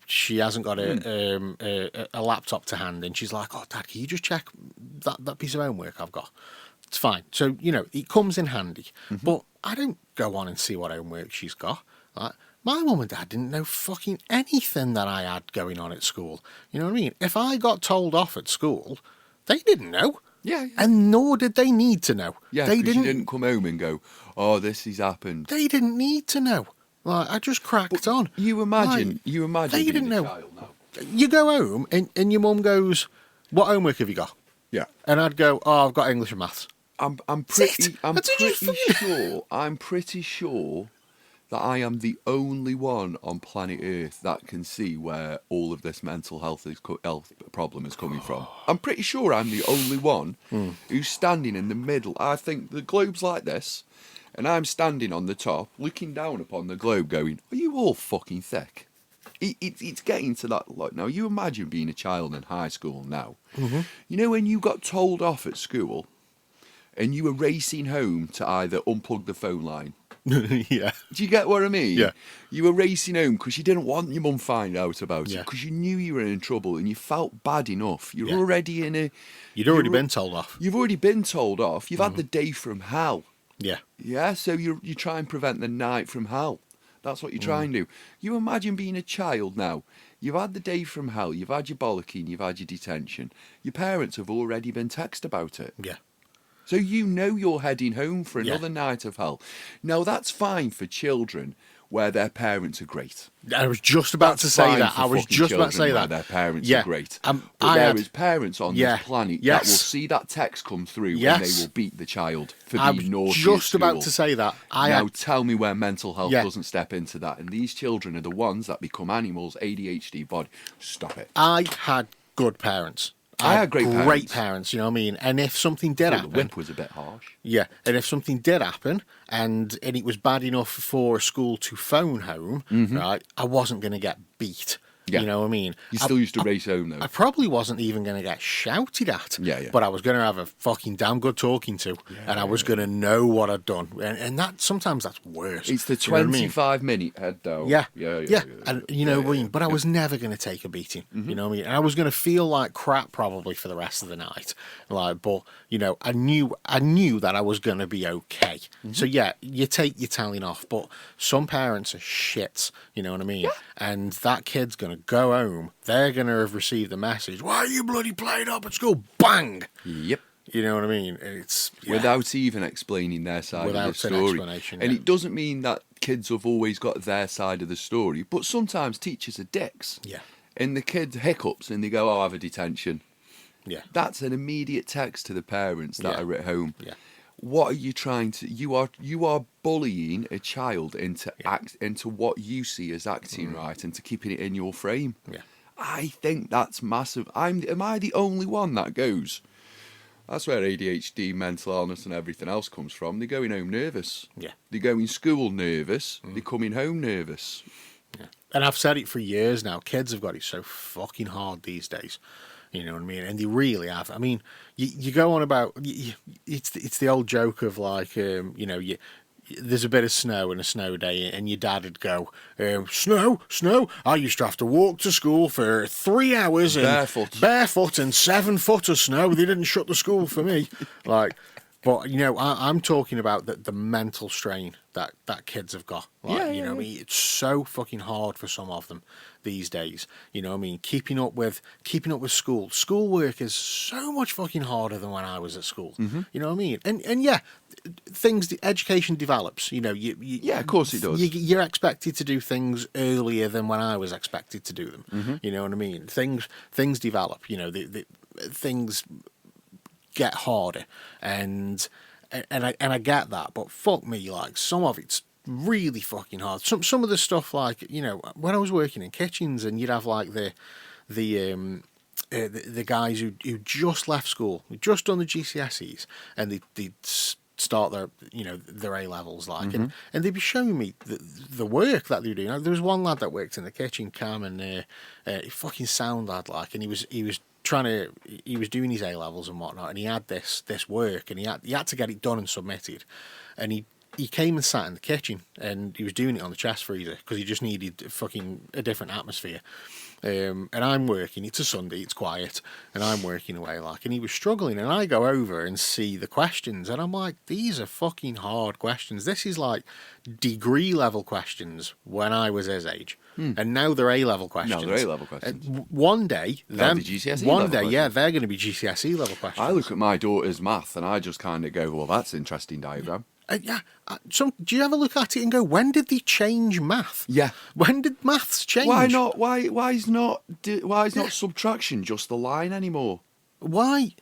she hasn't got a laptop to hand, and she's like, "Oh, Dad, can you just check that piece of homework I've got?" It's fine. So it comes in handy, but I don't go on and see what homework she's got. Like, my mum and dad didn't know fucking anything that I had going on at school. You know what I mean? If I got told off at school, they didn't know. Yeah. And nor did they need to know. Yeah, they because you didn't come home and go, oh, this has happened. They didn't need to know. Like, I just cracked on. You imagine They being didn't a know. child now. You go home and your mum goes, "What homework have you got?" Yeah. And I'd go, "Oh, I've got English and maths." I'm That's it. pretty sure that I am the only one on planet Earth that can see where all of this mental health problem is coming from. I'm pretty sure I'm the only one who's standing in the middle. I think the globe's like this, and I'm standing on the top, looking down upon the globe, going, "Are you all fucking thick?" It's getting to that. Like, now, you imagine being a child in high school now. You know, when you got told off at school and you were racing home to either unplug the phone line. Yeah. Do you get what I mean? Yeah. You were racing home because you didn't want your mum find out about it, Yeah. because you knew you were in trouble and you felt bad enough. You're Yeah. already in a... You'd already been told off. You've already been told off. You've had the day from hell. Yeah. Yeah, so you try and prevent the night from hell. That's what you try and do. You imagine being a child now. You've had the day from hell. You've had your bollocking. You've had your detention. Your parents have already been texted about it. Yeah. So you know you're heading home for Yeah. another night of hell. Now, that's fine for children where their parents are great. I was just about to say Fine that. for I was fucking just about to say children that. where their parents Yeah. are great. But But there had- is parents on Yeah. this planet that Yes. will see that text come through and Yes. they will beat the child for I being was naughty just at about school. to say that. Now tell me where mental health Yeah. doesn't step into that. And these children are the ones that become animals, ADHD, body. Stop it. I had good parents. I had great parents, you know what I mean? And if something did The happen, whip was a bit harsh. yeah, and if something did happen and it was bad enough for a school to phone home, right, I wasn't going to get beat. Yeah. You know what I mean? You still used to race home, though. I probably wasn't even going to get shouted at. Yeah, yeah. But I was going to have a fucking damn good talking to, and I was going to know what I'd done. And that sometimes that's worse. It's the You know what I mean? 25-minute head down. Yeah. Yeah. And you know what I mean? But I was never going to take a beating. You know what I mean? And I was going to feel like crap probably for the rest of the night. Like, but you know, I knew that I was going to be okay. So yeah, you take your telling off, but some parents are shits. You know what I mean? And that kid's going to go home. They're going to have received the message. Why are you bloody playing up at school? Bang! Yep. You know what I mean? It's Without even explaining their side Without of the an story. explanation, And yeah. it doesn't mean that kids have always got their side of the story, but sometimes teachers are dicks. Yeah. And the kid hiccups and they go, "Oh, I have a detention." Yeah. That's an immediate text to the parents that Yeah. are at home. Yeah. What are you trying to? You are bullying a child into what you see as acting right, and to keeping it in your frame. Yeah. I think that's massive. Am I the only one that goes? That's where ADHD, mental illness, and everything else comes from. They're going home nervous. Yeah. They go in school nervous. They're coming home nervous. Yeah. And I've said it for years now. Kids have got it so fucking hard these days. You know what I mean? And they really have. I mean, you go on about it's the old joke of like you know, there's a bit of snow and a snow day, and your dad would go, snow. I used to have to walk to school for 3 hours and barefoot and 7 foot of snow. They didn't shut the school for me. Like, but you know, I'm talking about the mental strain that kids have got. Like, you know what I mean? It's so fucking hard for some of them these days. You know what I mean? Keeping up with school. Schoolwork is so much fucking harder than when I was at school. You know what I mean? And yeah, the education develops. You know, Yeah, of course it does. You're expected to do things earlier than when I was expected to do them. You know what I mean? Things develop. You know, the things get harder, and I get that, but fuck me, like some of it's really fucking hard. Some of the stuff, like, you know, when I was working in kitchens, and you'd have like the guys who just left school, who just done the GCSEs, and they'd start their A levels, like, and they'd be showing me the work that they were doing. There was one lad that worked in the kitchen, Cam, and he fucking sound lad, like, and he was doing his A levels and whatnot, and he had this work, and he had to get it done and submitted, and he came and sat in the kitchen, and he was doing it on the chest freezer because he just needed a different atmosphere. And I'm working. It's a Sunday. It's quiet, and I'm working away, like, and he was struggling. And I go over and see the questions, and I'm like, these are fucking hard questions. This is like degree level questions when I was his age, and now they're A level questions. No, they're A-level questions. One day, They're the GCSE one level day, questions. yeah, they're going to be GCSE level questions. I look at my daughter's math and I just kind of go, "Well, that's an interesting diagram." Do you ever look at it and go, when did they change math? Yeah. When did maths change? Why not? Why is not subtraction just the line anymore? Why?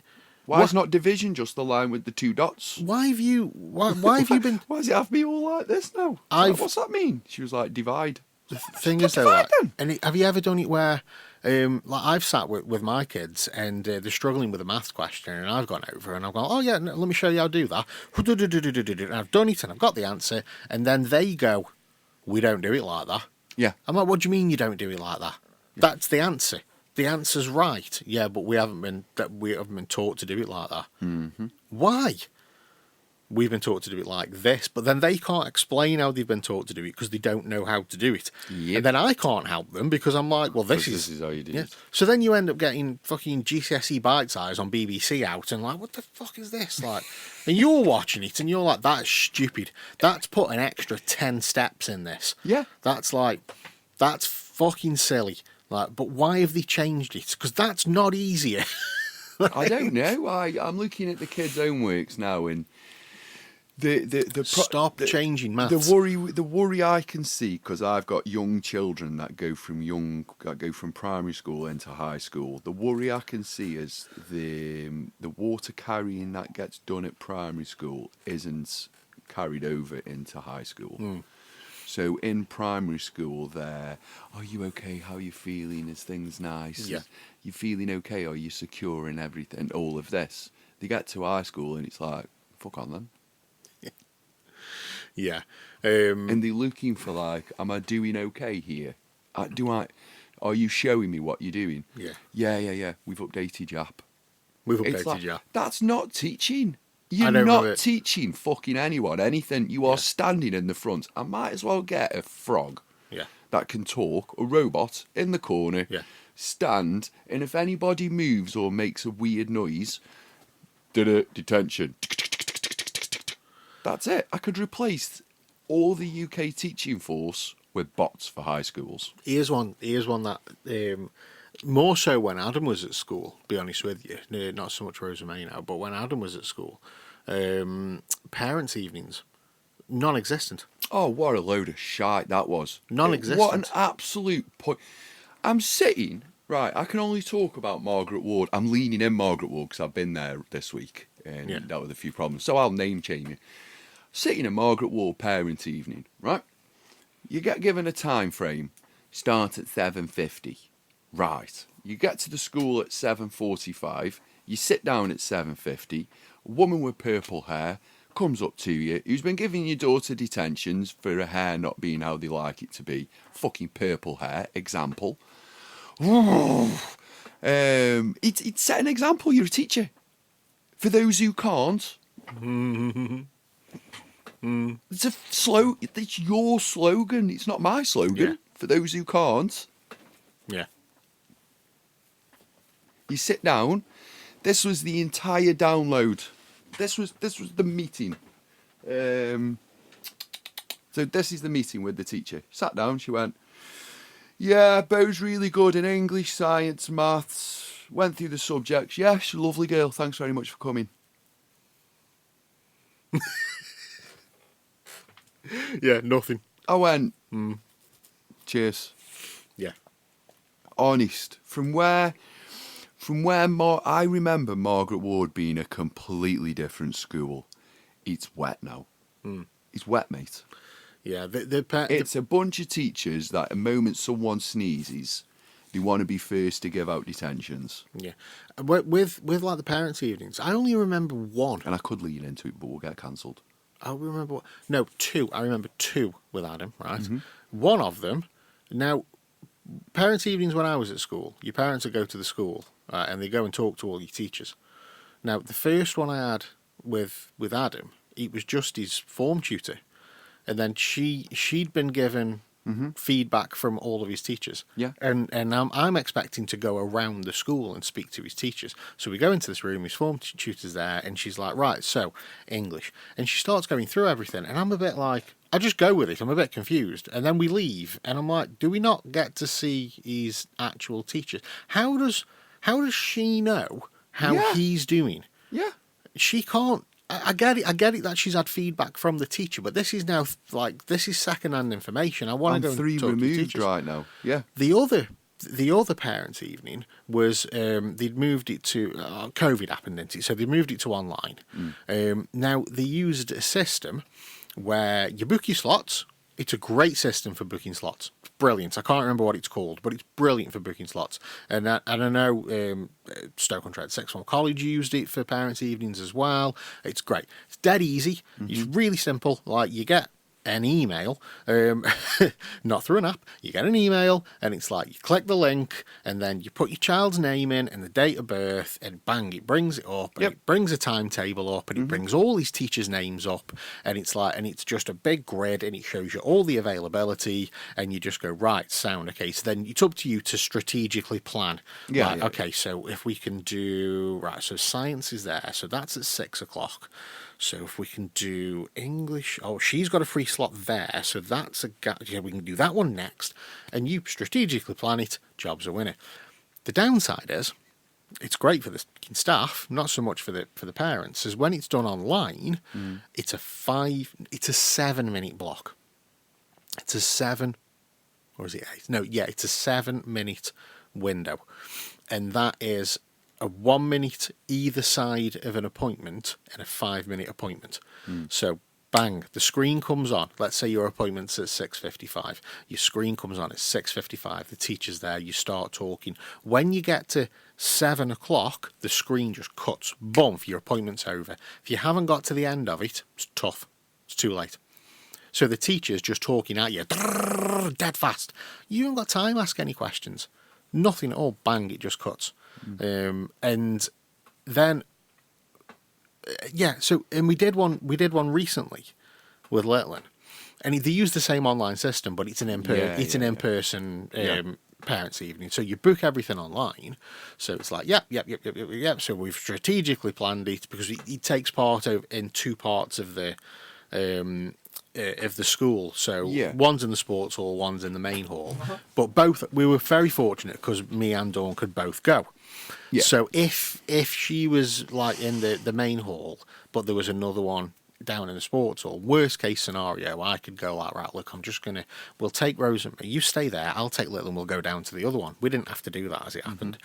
Why is not division just the line with the 2 dots? Why have you been? Why does it have to be all like this now? What's that mean? She was like, divide. The thing is, though, like, have you ever done it where, like, I've sat with my kids, and they're struggling with a maths question, and I've gone over and I've gone, oh yeah, no, let me show you how to do that. And I've done it and I've got the answer, and then they go, we don't do it like that. Yeah. I'm like, what do you mean you don't do it like that? That's the answer. The answer's right. Yeah, but we haven't been taught to do it like that. Mm-hmm. Why? We've been taught to do it like this, but then they can't explain how they've been taught to do it because they don't know how to do it. Yep. And then I can't help them because I'm like, well, this This is how you do it. So then you end up getting fucking GCSE Bite Size on BBC out and like, what the fuck is this? Like, and you're watching it and you're like, that's stupid. That's put an extra 10 steps in this. Yeah. That's fucking silly. Like, but why have they changed it? Because that's not easier. I don't know. I'm looking at the kids' homeworks now, and Stop changing maths. The worry I can see, because I've got young children that go from primary school into high school. The worry I can see is the water carrying that gets done at primary school isn't carried over into high school. So in primary school, are you okay? How are you feeling? Is things nice? Yeah. You feeling okay? Are you secure in everything? All of this. They get to high school and it's like, fuck on then. Yeah. And they're looking for like, am I doing okay here? Are you showing me what you're doing? Yeah. Yeah. We've updated your app. We've It's updated like, you. that's not teaching. I You're don't not know it. teaching fucking anyone anything. You are standing in the front. I might as well get a frog Yeah. that can talk, a robot in the corner, Yeah. stand, and if anybody moves or makes a weird noise, detention. That's it. I could replace all the UK teaching force with bots for high schools. Here's one that more so when Adam was at school. Be honest with you, not so much Rosa May now, but when Adam was at school, parents' evenings non-existent. Oh, what a load of shite that was. Non-existent. What an absolute point. I'm sitting, right, I can only talk about Margaret Ward. I'm leaning in Margaret Ward because I've been there this week and dealt with a few problems. So I'll name change you. Sitting in Margaret Ward parent evening, right? You get given a time frame. Start at 7:50. Right. You get to the school at 7:45. You sit down at 7:50. A woman with purple hair comes up to you, who's been giving your daughter detentions for her hair not being how they like it to be. Fucking purple hair, example. It's set an example. You're a teacher. For those who can't, it's it's your slogan. It's not my slogan. Yeah. For those who can't, Yeah. you sit down. This was the entire download. This was the meeting. So this is the meeting with the teacher. Sat down. She went, "Yeah, Bo's really good in English, science, maths. Went through the subjects. Yeah, she's a lovely girl. Thanks very much for coming." Yeah. Nothing. I went, cheers. Yeah. Honest. From where I remember Margaret Ward being a completely different school. It's wet now. It's wet, mate. Yeah. It's a bunch of teachers that the moment someone sneezes, they want to be first to give out detentions. Yeah. With like the parents' evenings, I only remember one. And I could lean into it, but we'll get cancelled. I remember two. I remember two with Adam, right? One of them. Now, parents' evenings when I was at school, your parents would go to the school and they go and talk to all your teachers. Now, the first one I had with Adam, it was just his form tutor, and then she'd been given feedback from all of his teachers. Yeah. And I'm expecting to go around the school and speak to his teachers. So we go into this room, his form tutor's there, and she's like, right, so English. And she starts going through everything, and I'm a bit like, I just go with it. I'm a bit confused. And then we leave, and I'm like, do we not get to see his actual teachers? How does she know how he's doing? Yeah. She can't. I get it that she's had feedback from the teacher, but this is now this is second-hand information. I want to go I'm 3 and talk to the removed teachers. right now. Yeah. The other parents' evening was they'd moved it to COVID happened, didn't it? So they moved it to online. Now they used a system where you book your slots. It's a great system for booking slots. It's brilliant. I can't remember what it's called, but it's brilliant for booking slots. And I know Stoke-on-Trent Sixth Form College used it for parents' evenings as well. It's great. It's dead easy. It's really simple. Like you get an email, not through an app. You get an email, and it's like you click the link, and then you put your child's name in and the date of birth, and bang, it brings it up, and Yep. it brings a timetable up, and it brings all these teachers' names up, and it's just a big grid, and it shows you all the availability, and you just go, right, sound, okay. So then it's up to you to strategically plan. Yeah, Right, yeah, okay, so if we can do, right, so science is there, so that's at 6 o'clock. So if we can do English, oh, she's got a free slot there, so that's a gap. Yeah, we can do that one next, and you strategically plan it. Job's a winner. The downside is, it's great for the staff, not so much for the parents. Is when it's done online, it's a 7 minute block. It's a 7, or is it 8? No, yeah, it's a 7 minute window, and that is a 1 minute either side of an appointment and a 5 minute appointment. So bang, the screen comes on. Let's say your appointment's at 6:55. Your screen comes on at 6:55. The teacher's there. You start talking. When you get to 7 o'clock, the screen just cuts. Boom, your appointment's over. If you haven't got to the end of it, it's tough. It's too late. So the teacher's just talking at you, dead fast. You haven't got time to ask any questions. Nothing at all. Bang, it just cuts. And then, yeah. So, and we did one recently with Littlin, and they use the same online system, but it's an in-person parents' evening. So you book everything online. So it's like, yep. So we've strategically planned it because it takes part in 2 parts of the school. So one's in the sports hall, one's in the main hall. But both, we were very fortunate because me and Dawn could both go. Yeah. So if she was like in the main hall, but there was another one down in the sports hall, worst case scenario, I could go like, right, look, we'll take Rose and me, you stay there, I'll take Little and we'll go down to the other one. We didn't have to do that as it happened.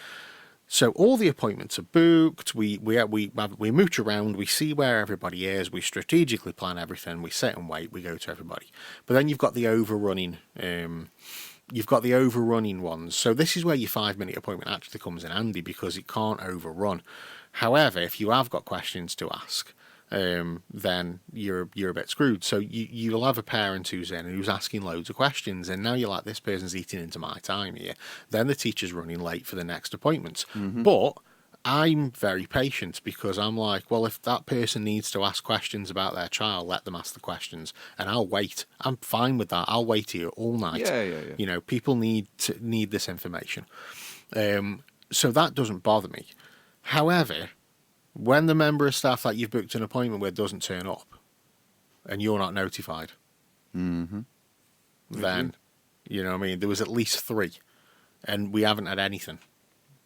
So all the appointments are booked. We mooch around. We see where everybody is. We strategically plan everything. We sit and wait. We go to everybody. But then you've got the overrunning. Ones. So this is where your 5 minute appointment actually comes in handy because it can't overrun. However, if you have got questions to ask, then you're a bit screwed. So you'll have a parent who's in and who's asking loads of questions, and now you're like, this person's eating into my time here. Then the teacher's running late for the next appointment. But I'm very patient because I'm like, well, if that person needs to ask questions about their child, let them ask the questions, and I'll wait. I'm fine with that. I'll wait here all night. Yeah. You know, people need this information, so that doesn't bother me. However, when the member of staff that you've booked an appointment with doesn't turn up, and you're not notified, then you know what I mean. There was at least 3, and we haven't had anything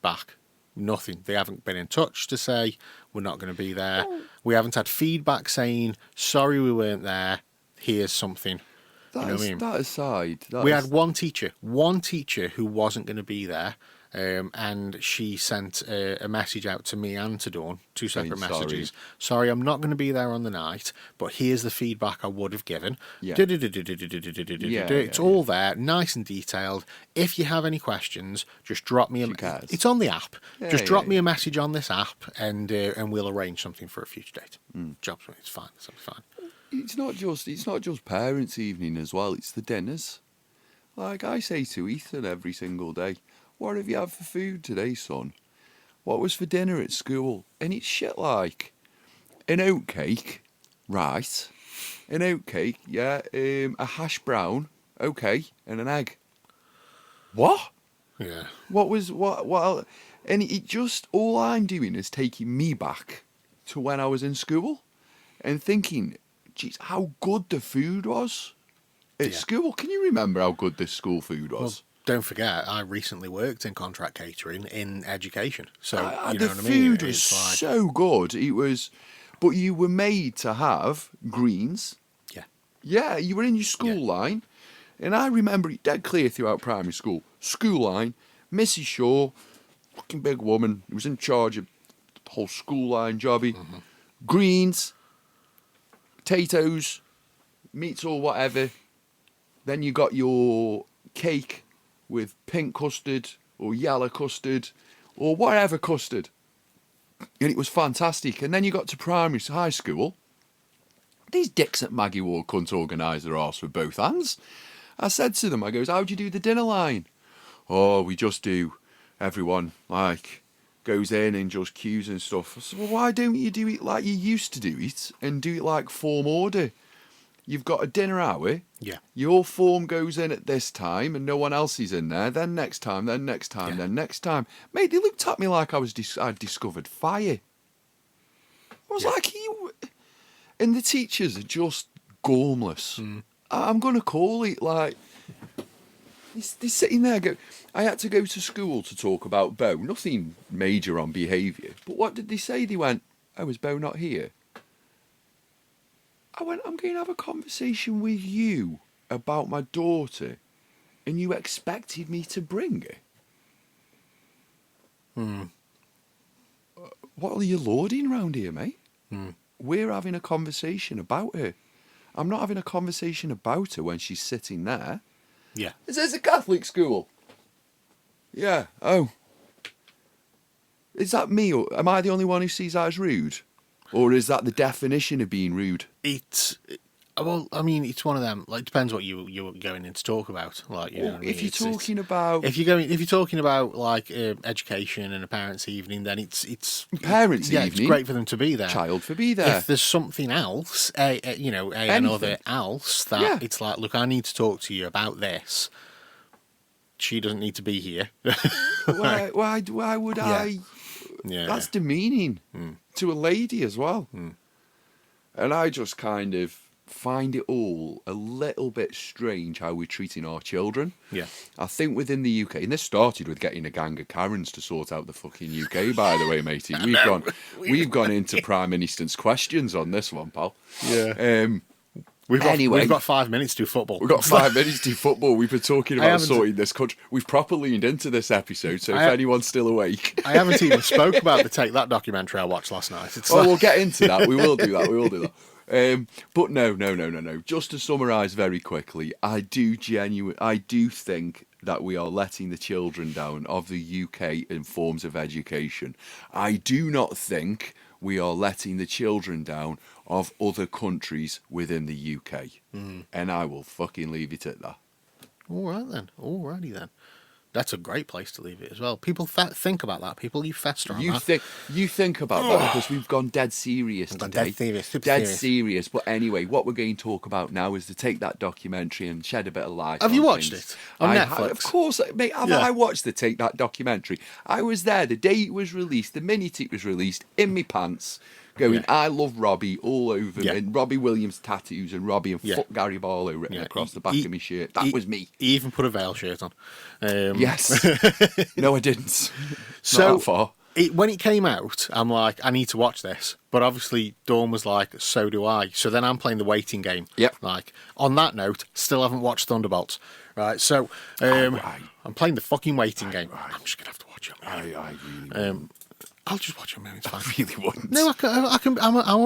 back. Nothing. They haven't been in touch to say we're not going to be there. We haven't had feedback saying sorry we weren't there. Here's something. You know what I mean? That aside, We had one teacher who wasn't going to be there, and she sent a message out to me and to Dawn, 2 separate Saying messages. Sorry, I'm not going to be there on the night, but here's the feedback I would have given. Yeah. It's all there, nice and detailed. If you have any questions, just drop me It's on the app. Just drop me a message on this app, and we'll arrange something for a future date. Job's it's fine. It's fine. It's not just parents' evening as well. It's the dinners. Like I say to Ethan every single day, what have you had for food today, son? What was for dinner at school? And it's shit like an oatcake, right? An oatcake, yeah. A hash brown, okay, and an egg. What? Yeah. What? And it just, all I'm doing is taking me back to when I was in school and thinking, geez, how good the food was at school. Can you remember how good this school food was? Well, don't forget, I recently worked in contract catering in education. So, you the know what I mean? food was so good. It was, but you were made to have greens. Yeah. Yeah, you were in your school line. And I remember it dead clear throughout primary school. School line, Mrs. Shaw, fucking big woman, who was in charge of the whole school line jobby. Greens, potatoes, meats or whatever. Then you got your cake with pink custard or yellow custard or whatever custard. And it was fantastic. And then you got to high school. These dicks at Maggie Ward couldn't organise their arse with both hands. I said to them, I goes, how do you do the dinner line? Oh, we just do, everyone, like, goes in and just queues and stuff. I said, well, why don't you do it like you used to do it and do it like form order? You've got a dinner hour. Yeah. Your form goes in at this time and no one else is in there. Then next time, then next time, then next time. Mate, they looked at me like I'd discovered fire. I was like, you... And the teachers are just gormless. I'm going to call it like... They're sitting there, I had to go to school to talk about Bo. Nothing major on behaviour. But what did they say? They went, oh, is Bo not here? I went, I'm going to have a conversation with you about my daughter, and you expected me to bring her? What are you lording around here, mate? We're having a conversation about her. I'm not having a conversation about her when she's sitting there. Yeah. Is this a Catholic school? Yeah. Oh. Is that me, or am I the only one who sees that as rude? Or is that the definition of being rude? Well, I mean, it's one of them. Like, depends what you're going in to talk about. Like, you know what I mean? If you're talking about if you're talking about like education and a parents' evening, then it's parents' yeah, evening, it's great for them to be there. child for be there. If there's something else, another else that it's like, look, I need to talk to you about this. She doesn't need to be here. Why would I? Yeah, That's demeaning to a lady as well. And I just kind of find it all a little bit strange how we're treating our children. Yeah. I think within the UK, and this started with getting a gang of Karens to sort out the fucking UK, by the way, matey. We've gone into Prime Minister's questions on this one, pal. Yeah. We've got 5 minutes to do football. We've got 5 minutes to do football. We've been talking about sorting this country. We've proper leaned into this episode, so if anyone's still awake... I haven't even spoke about the Take That documentary I watched last night. We'll get into that. We will do that. But no. Just to summarise very quickly, I do think that we are letting the children down of the UK in forms of education. I do not think we are letting the children down of other countries within the UK. And I will fucking leave it at that. All right then. Alrighty then. That's a great place to leave it as well. People think about that. People leave fester on that. You think about that because we've gone dead serious today. Dead serious. But anyway, what we're going to talk about now is to take that documentary and shed a bit of light. Have you watched it on Netflix? Of course, mate. I watched the Take That documentary. I was there the day it was released, the minute it was released, in me pants. Going, I love Robbie all over me, and Robbie Williams tattoos and Robbie and fuck Gary Barlow written across the back of my shirt. That was me. He even put a Vale shirt on. Yes. No, I didn't. So not that far. When it came out, I'm like, I need to watch this. But obviously, Dawn was like, so do I. So then I'm playing the waiting game. Yep. Like, on that note, still haven't watched Thunderbolts. Right, so I'm playing the fucking waiting game. I'm just going to have to watch it. I'll just watch it, man. It's fine. I really wouldn't. No,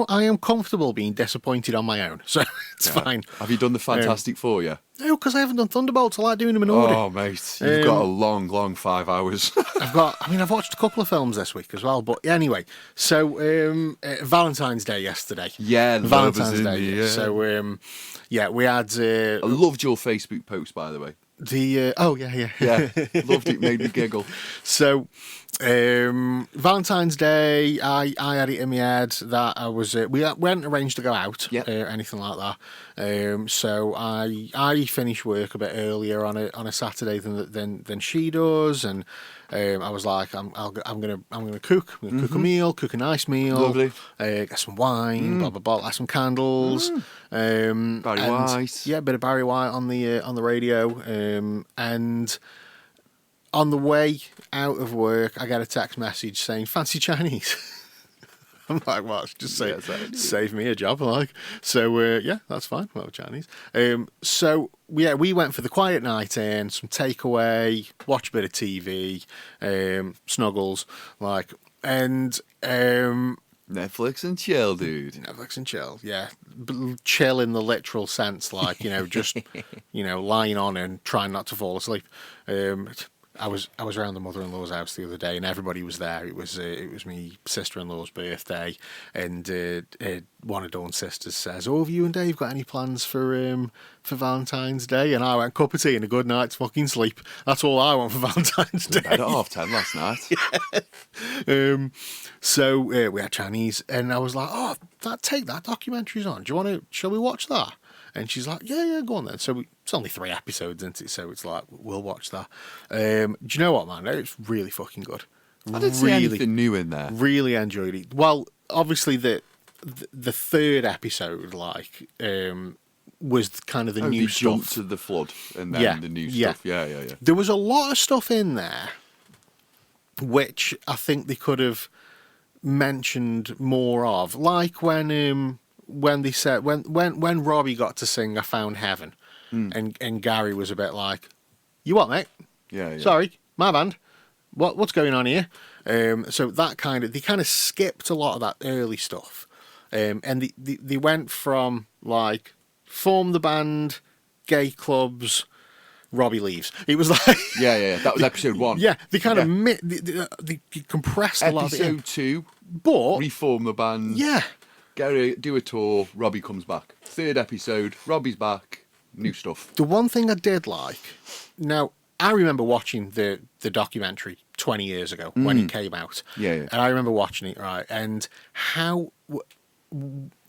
I am comfortable being disappointed on my own, so it's fine. Have you done the Fantastic Four yet? No, because I haven't done Thunderbolts. I like doing them in order. Oh, mate, you've got a long 5 hours. I've watched a couple of films this week as well. But anyway, so Valentine's Day yesterday. Yeah, Valentine's Day. So we had. I loved your Facebook post, by the way. Yeah, Loved it. Made me giggle. So Valentine's Day, I had it in my head that I was we hadn't arranged to go out or anything like that. So I finished work a bit earlier on a Saturday than she does, and I was like, I'm gonna cook. I'm gonna cook a meal, cook a nice meal. Lovely. Get some wine, blah blah blah. Light some candles. Barry White. Yeah, a bit of Barry White on the radio. And on the way out of work, I get a text message saying, "Fancy Chinese." I'm like, well, just save me a job, like. So that's fine. Well, Chinese. So we went for the quiet night in, some takeaway, watch a bit of TV, snuggles, like, and Netflix and chill, dude. Netflix and chill, yeah. Chill in the literal sense, like, just, lying on and trying not to fall asleep. I was around the mother-in-law's house the other day, and everybody was there. It was my sister-in-law's birthday, and one of Dawn's sisters says, "Oh, have you and Dave got any plans for Valentine's Day?" And I went, "Cup of tea and a good night's fucking sleep. That's all I want for Valentine's Day." At 10:30 last night. So we had Chinese, and I was like, "Oh, that documentary's on. Do you want to? Shall we watch that?" And she's like, yeah, go on then. So it's only 3 episodes, isn't it? So it's like, we'll watch that. Do you know what, man? It's really fucking good. I didn't see anything new in there. Really enjoyed it. Well, obviously the 3rd episode, was kind of the new They stuff. jumped to the flood and then the new stuff. Yeah. There was a lot of stuff in there, which I think they could have mentioned more of, like when they said when Robbie got to sing "I Found Heaven," and Gary was a bit like, "You what, mate? Yeah. Sorry, my band. What's going on here?" So they kind of skipped a lot of that early stuff, and they went from like form the band, gay clubs, Robbie leaves. It was like Yeah. That was episode 1. yeah, they kind of they compressed a lot of it. Episode 2, But reform the band. yeah. Gary do a tour. Robbie comes back. 3rd episode. Robbie's back. New stuff. The one thing I did like, now I remember watching the documentary 20 years ago when it came out. Yeah. And I remember watching it, right, and how,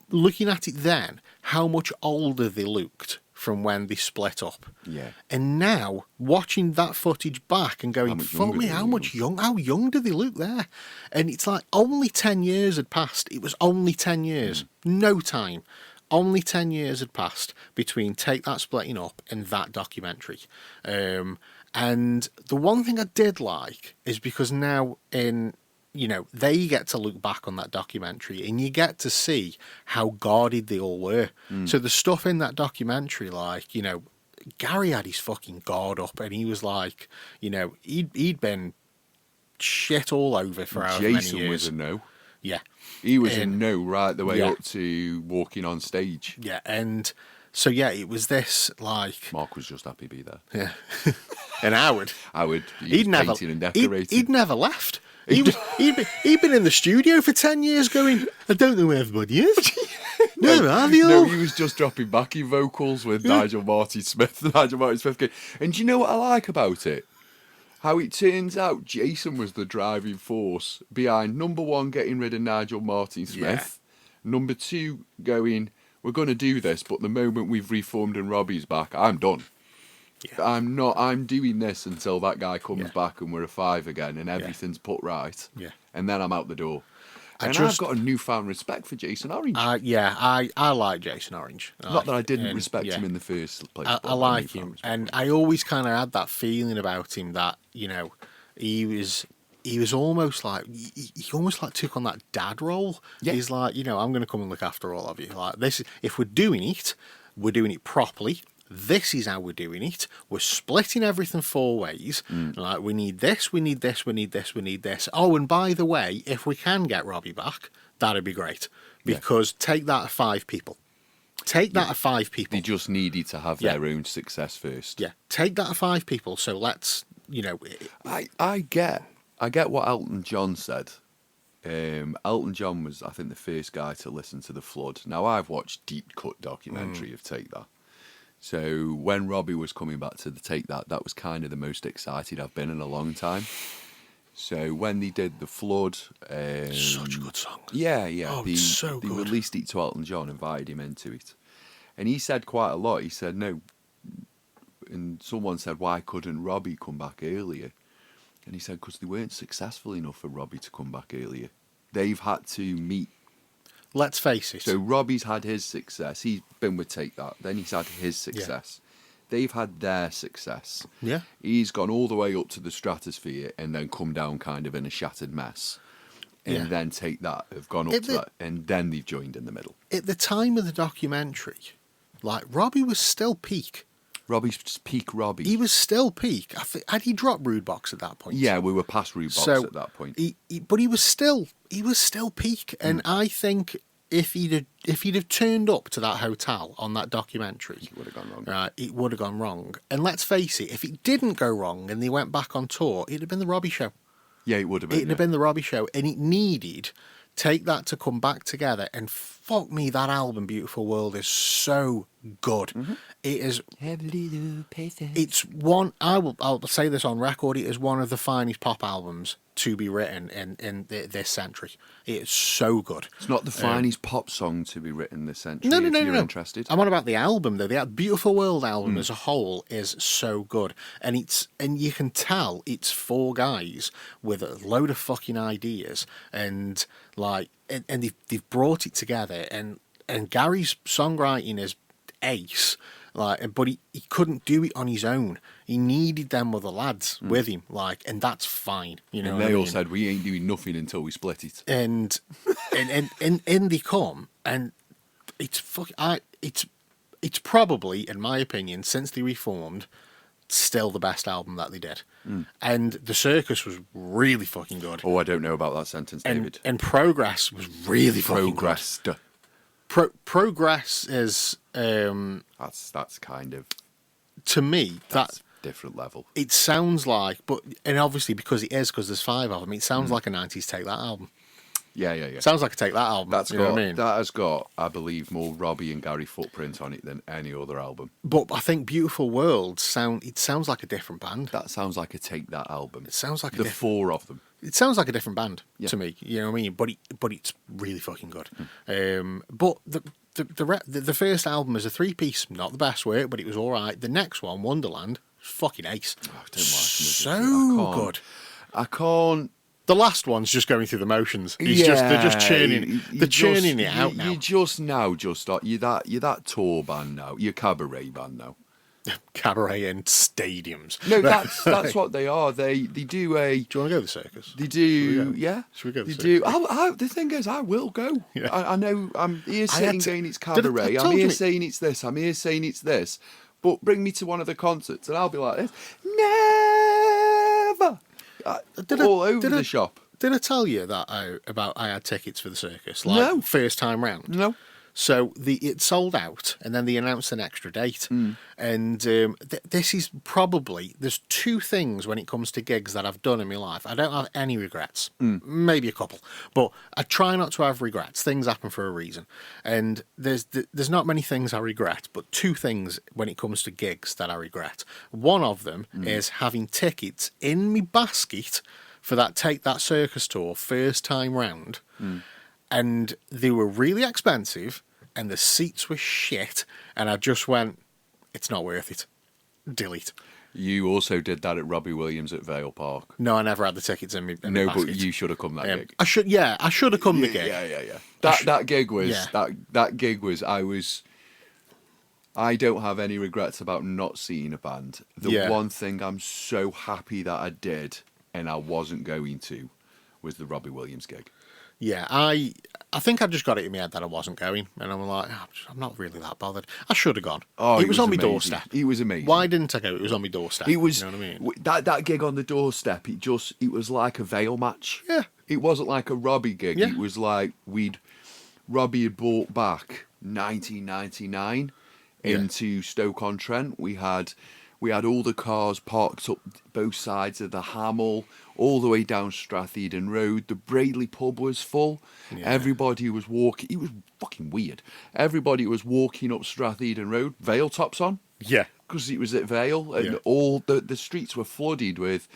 looking at it then, how much older they looked from when they split up. Yeah. And now, watching that footage back and going, much fuck younger me, do how they much how young do they look there? And it's like only 10 years had passed. It was only 10 years. No time. Only 10 years had passed between Take That splitting up and that documentary. And the one thing I did like is because now they get to look back on that documentary and you get to see how guarded they all were. So the stuff in that documentary, Gary had his fucking guard up and he was like, he'd been shit all over for however many Jason years. was a no. Yeah. He was a no right the way yeah. up to walking on stage. Yeah, and so it was this Mark was just happy to be there. yeah. And Howard. He'd never painting and decorating. He'd never left. He'd been in the studio for 10 years going, I don't know where everybody is. Where are they all? No, he was just dropping backing vocals with Nigel Martin Smith. And do you know what I like about it? How it turns out Jason was the driving force behind, number 1, getting rid of Nigel Martin Smith. Yeah. Number 2, going, we're going to do this, but the moment we've reformed and Robbie's back, I'm done. Yeah. I'm doing this until that guy comes back and we're a 5 again and everything's put right. Yeah. And then I'm out the door. I've got a newfound respect for Jason Orange. I like Jason Orange. Not that I didn't respect him in the first place. I like him. And I always kind of had that feeling about him that, he was almost like, he almost like took on that dad role. Yeah. He's like, I'm going to come and look after all of you. Like this, if we're doing it properly. This is how we're doing it. We're splitting everything 4 ways. Like, we need this, we need this, we need this, we need this. Oh, and by the way, if we can get Robbie back, that'd be great. Because take that at 5 people. Take that at 5 people. They just needed to have their own success first. Yeah, take that at 5 people. So let's, I get what Elton John said. Elton John was, I think, the first guy to listen to The Flood. Now, I've watched Deep Cut documentary of Take That. So when Robbie was coming back to the Take That, that was kind of the most excited I've been in a long time. So when they did The Flood... such a good song. Yeah. Oh, it's so good. They released it to Elton John, invited him into it. And he said quite a lot. He said, no. And someone said, why couldn't Robbie come back earlier? And he said, because they weren't successful enough for Robbie to come back earlier. They've had to meet. Let's face it. So Robbie's had his success. He's been with Take That. Then he's had his success. Yeah. They've had their success. Yeah. He's gone all the way up to the stratosphere and then come down kind of in a shattered mess. And then Take That have gone up to that. And then they've joined in the middle. At the time of the documentary, Robbie was still peak. Robbie's peak Robbie. He was still peak. Had he dropped Rude Box at that point? Yeah, we were past Rude Box at that point. But he was still peak. And I think if he'd have turned up to that hotel on that documentary, It would have gone wrong. right, it would have gone wrong. And let's face it, if it didn't go wrong and they went back on tour, it'd have been the Robbie Show. Yeah, it would have been. It'd have been the Robbie Show, and it needed Take That to come back together. And fuck me, that album, Beautiful World, is so good. It is. It's one. I'll say this on record. It is one of the finest pop albums to be written in this century. It is so good. It's not the finest pop song to be written this century. No, if you're no. interested. I'm on about the album though. The Beautiful World album as a whole is so good, and you can tell it's four guys with a load of fucking ideas, and they've brought it together, and Gary's songwriting is ace. But he couldn't do it on his own. He needed them other lads with him, and that's fine. You know, And they all said we ain't doing nothing until we split it. and they come, and it's it's probably, in my opinion, since they reformed, still the best album that they did. And The Circus was really fucking good. Oh, I don't know about that sentence, David. And Progress was really fucking Progressed. good. Progress is That's kind of to me that's different level. it sounds like, and obviously because there's five of them, it sounds like a 90s Take That album. Yeah. It sounds like a Take That album. That's you know got what I mean? that has got, I believe, more Robbie and Gary footprint on it than any other album. But I think Beautiful World sounds like a different band. That sounds like a Take That album. It sounds like The four of them. It sounds like a different band Yeah. to me. You know what I mean? But it's really fucking good. But the first album is a 3-piece, not the best work, but it was all right. The next one, Wonderland, fucking ace. Oh, I don't like them as a- So I can't- good. I can't. The last one's just going through the motions. They're just churning. They're churning it out now. You just you're that tour band now. You're cabaret band now. Cabaret and stadiums. No, that's what they are. They do a. Do you want to go to the circus? They do, go? yeah. Should we go They to do. circus? The thing is, I will go. Yeah. I know. I'm here I had saying to- it's Did I cabaret. I'm told here you- saying it's this. I'm here saying it's this. But bring me to one of the concerts, and I'll be like this. Never. All over the shop. Did I tell you that I had tickets for the circus? No. First time round. No. So it sold out, and then they announced an extra date. And this is probably, there's two things when it comes to gigs that I've done in my life. I don't have any regrets, maybe a couple, but I try not to have regrets. Things happen for a reason, and there's not many things I regret, but two things when it comes to gigs that I regret. One of them is having tickets in my basket for that Take That Circus tour first time round. And they were really expensive, and the seats were shit, and I just went, it's not worth it. Delete. You also did that at Robbie Williams at Vale Park. No, I never had the tickets in me. No, but you should have come that gig. I should have come the gig. Yeah. That gig was that gig was I don't have any regrets about not seeing a band. The one thing I'm so happy that I did and I wasn't going to was the Robbie Williams gig. Yeah, I think I just got it in my head that I wasn't going, and I'm like, I'm not really that bothered. I should have gone. Oh, it was on my amazing. doorstep. It was amazing. Why didn't I go? It was on my doorstep. It was, you know what I mean? that gig on the doorstep. It was like a Vale match. Yeah. It wasn't like a Robbie gig. Yeah. It was like Robbie had brought back 1999 into Stoke-on-Trent. We had all the cars parked up both sides of the Hamel, all the way down Stratheden Road. The Braidley pub was full. Yeah. Everybody was walking. It was fucking weird. Everybody was walking up Stratheden Road, Vale tops on, Yeah. because it was at Vale, and Yeah. all the streets were flooded with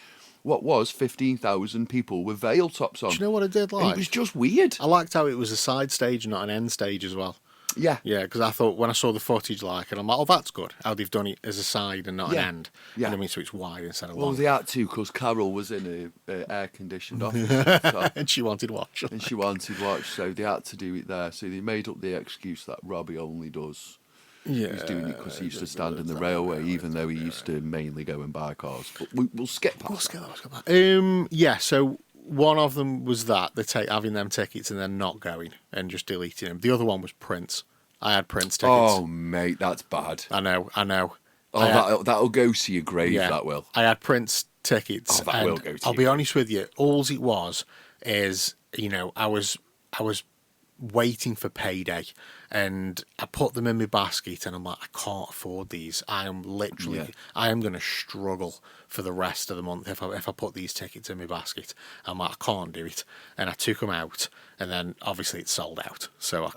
what was 15,000 people with Vale tops on. Do you know what I did And like? it was just weird. I liked how it was a side stage, not an end stage as well. Yeah. Yeah, because I thought when I saw the footage, and I'm like, oh, that's good. How they've done it as a side and not an Yeah. end. Yeah. You know what I mean? So it's wide instead of Well, long. they had to, because Carol was in a air-conditioned office. So, And she wanted watch. and she wanted to watch, so they had to do it there. So they made up the excuse that Robbie only does. Yeah. He's doing it because he used to stand in the railway, even though he used to mainly go and buy cars. But we'll skip past that. Yeah, so one of them was that, having them tickets and then not going and just deleting them. The other one was Prince. I had Prince tickets. Oh, mate, that's bad. I know. Oh, that'll go to your grave, that will. I had Prince tickets. Oh, that and will go to I'll you. be honest with you, all it was is, I was waiting for payday, and I put them in my basket, and I'm like, I can't afford these. I am literally, Yeah. I am going to struggle for the rest of the month if I put these tickets in my basket. I'm like, I can't do it, and I took them out, and then obviously it sold out. So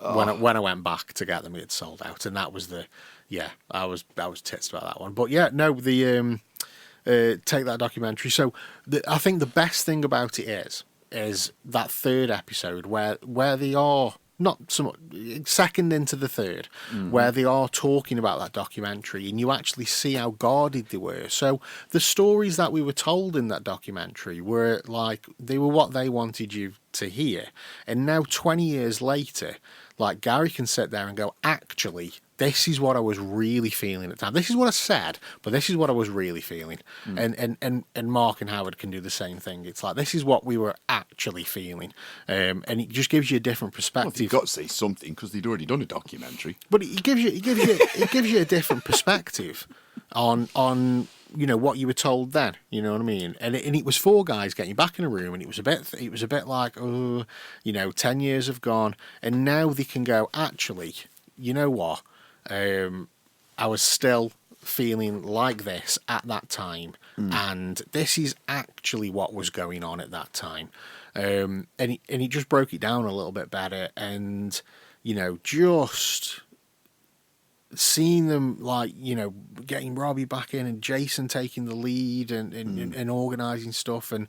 when I went back to get them, it sold out, and that was I was titsed about that one. But yeah, no, the Take That documentary. So I think the best thing about it is that third episode where they are not so much second into the third, where they are talking about that documentary, and you actually see how guarded they were. So the stories that we were told in that documentary were like, they were what they wanted you to hear. And now 20 years later, like, Gary can sit there and go, actually, this is what I was really feeling at the time. This is what I said, but this is what I was really feeling. And Mark and Howard can do the same thing. It's like, this is what we were actually feeling. And it just gives you a different Well, perspective. you've got to say something because they'd already done a documentary. But it gives you a different perspective on what you were told then. You know what I mean? And it was four guys getting back in a room, and it was a bit like, 10 years have gone, and now they can go, actually, you know what? I was still feeling like this at that time, and this is actually what was going on at that time. And he just broke it down a little bit better, and just seeing them, like, getting Robbie back in and Jason taking the lead and organising stuff, and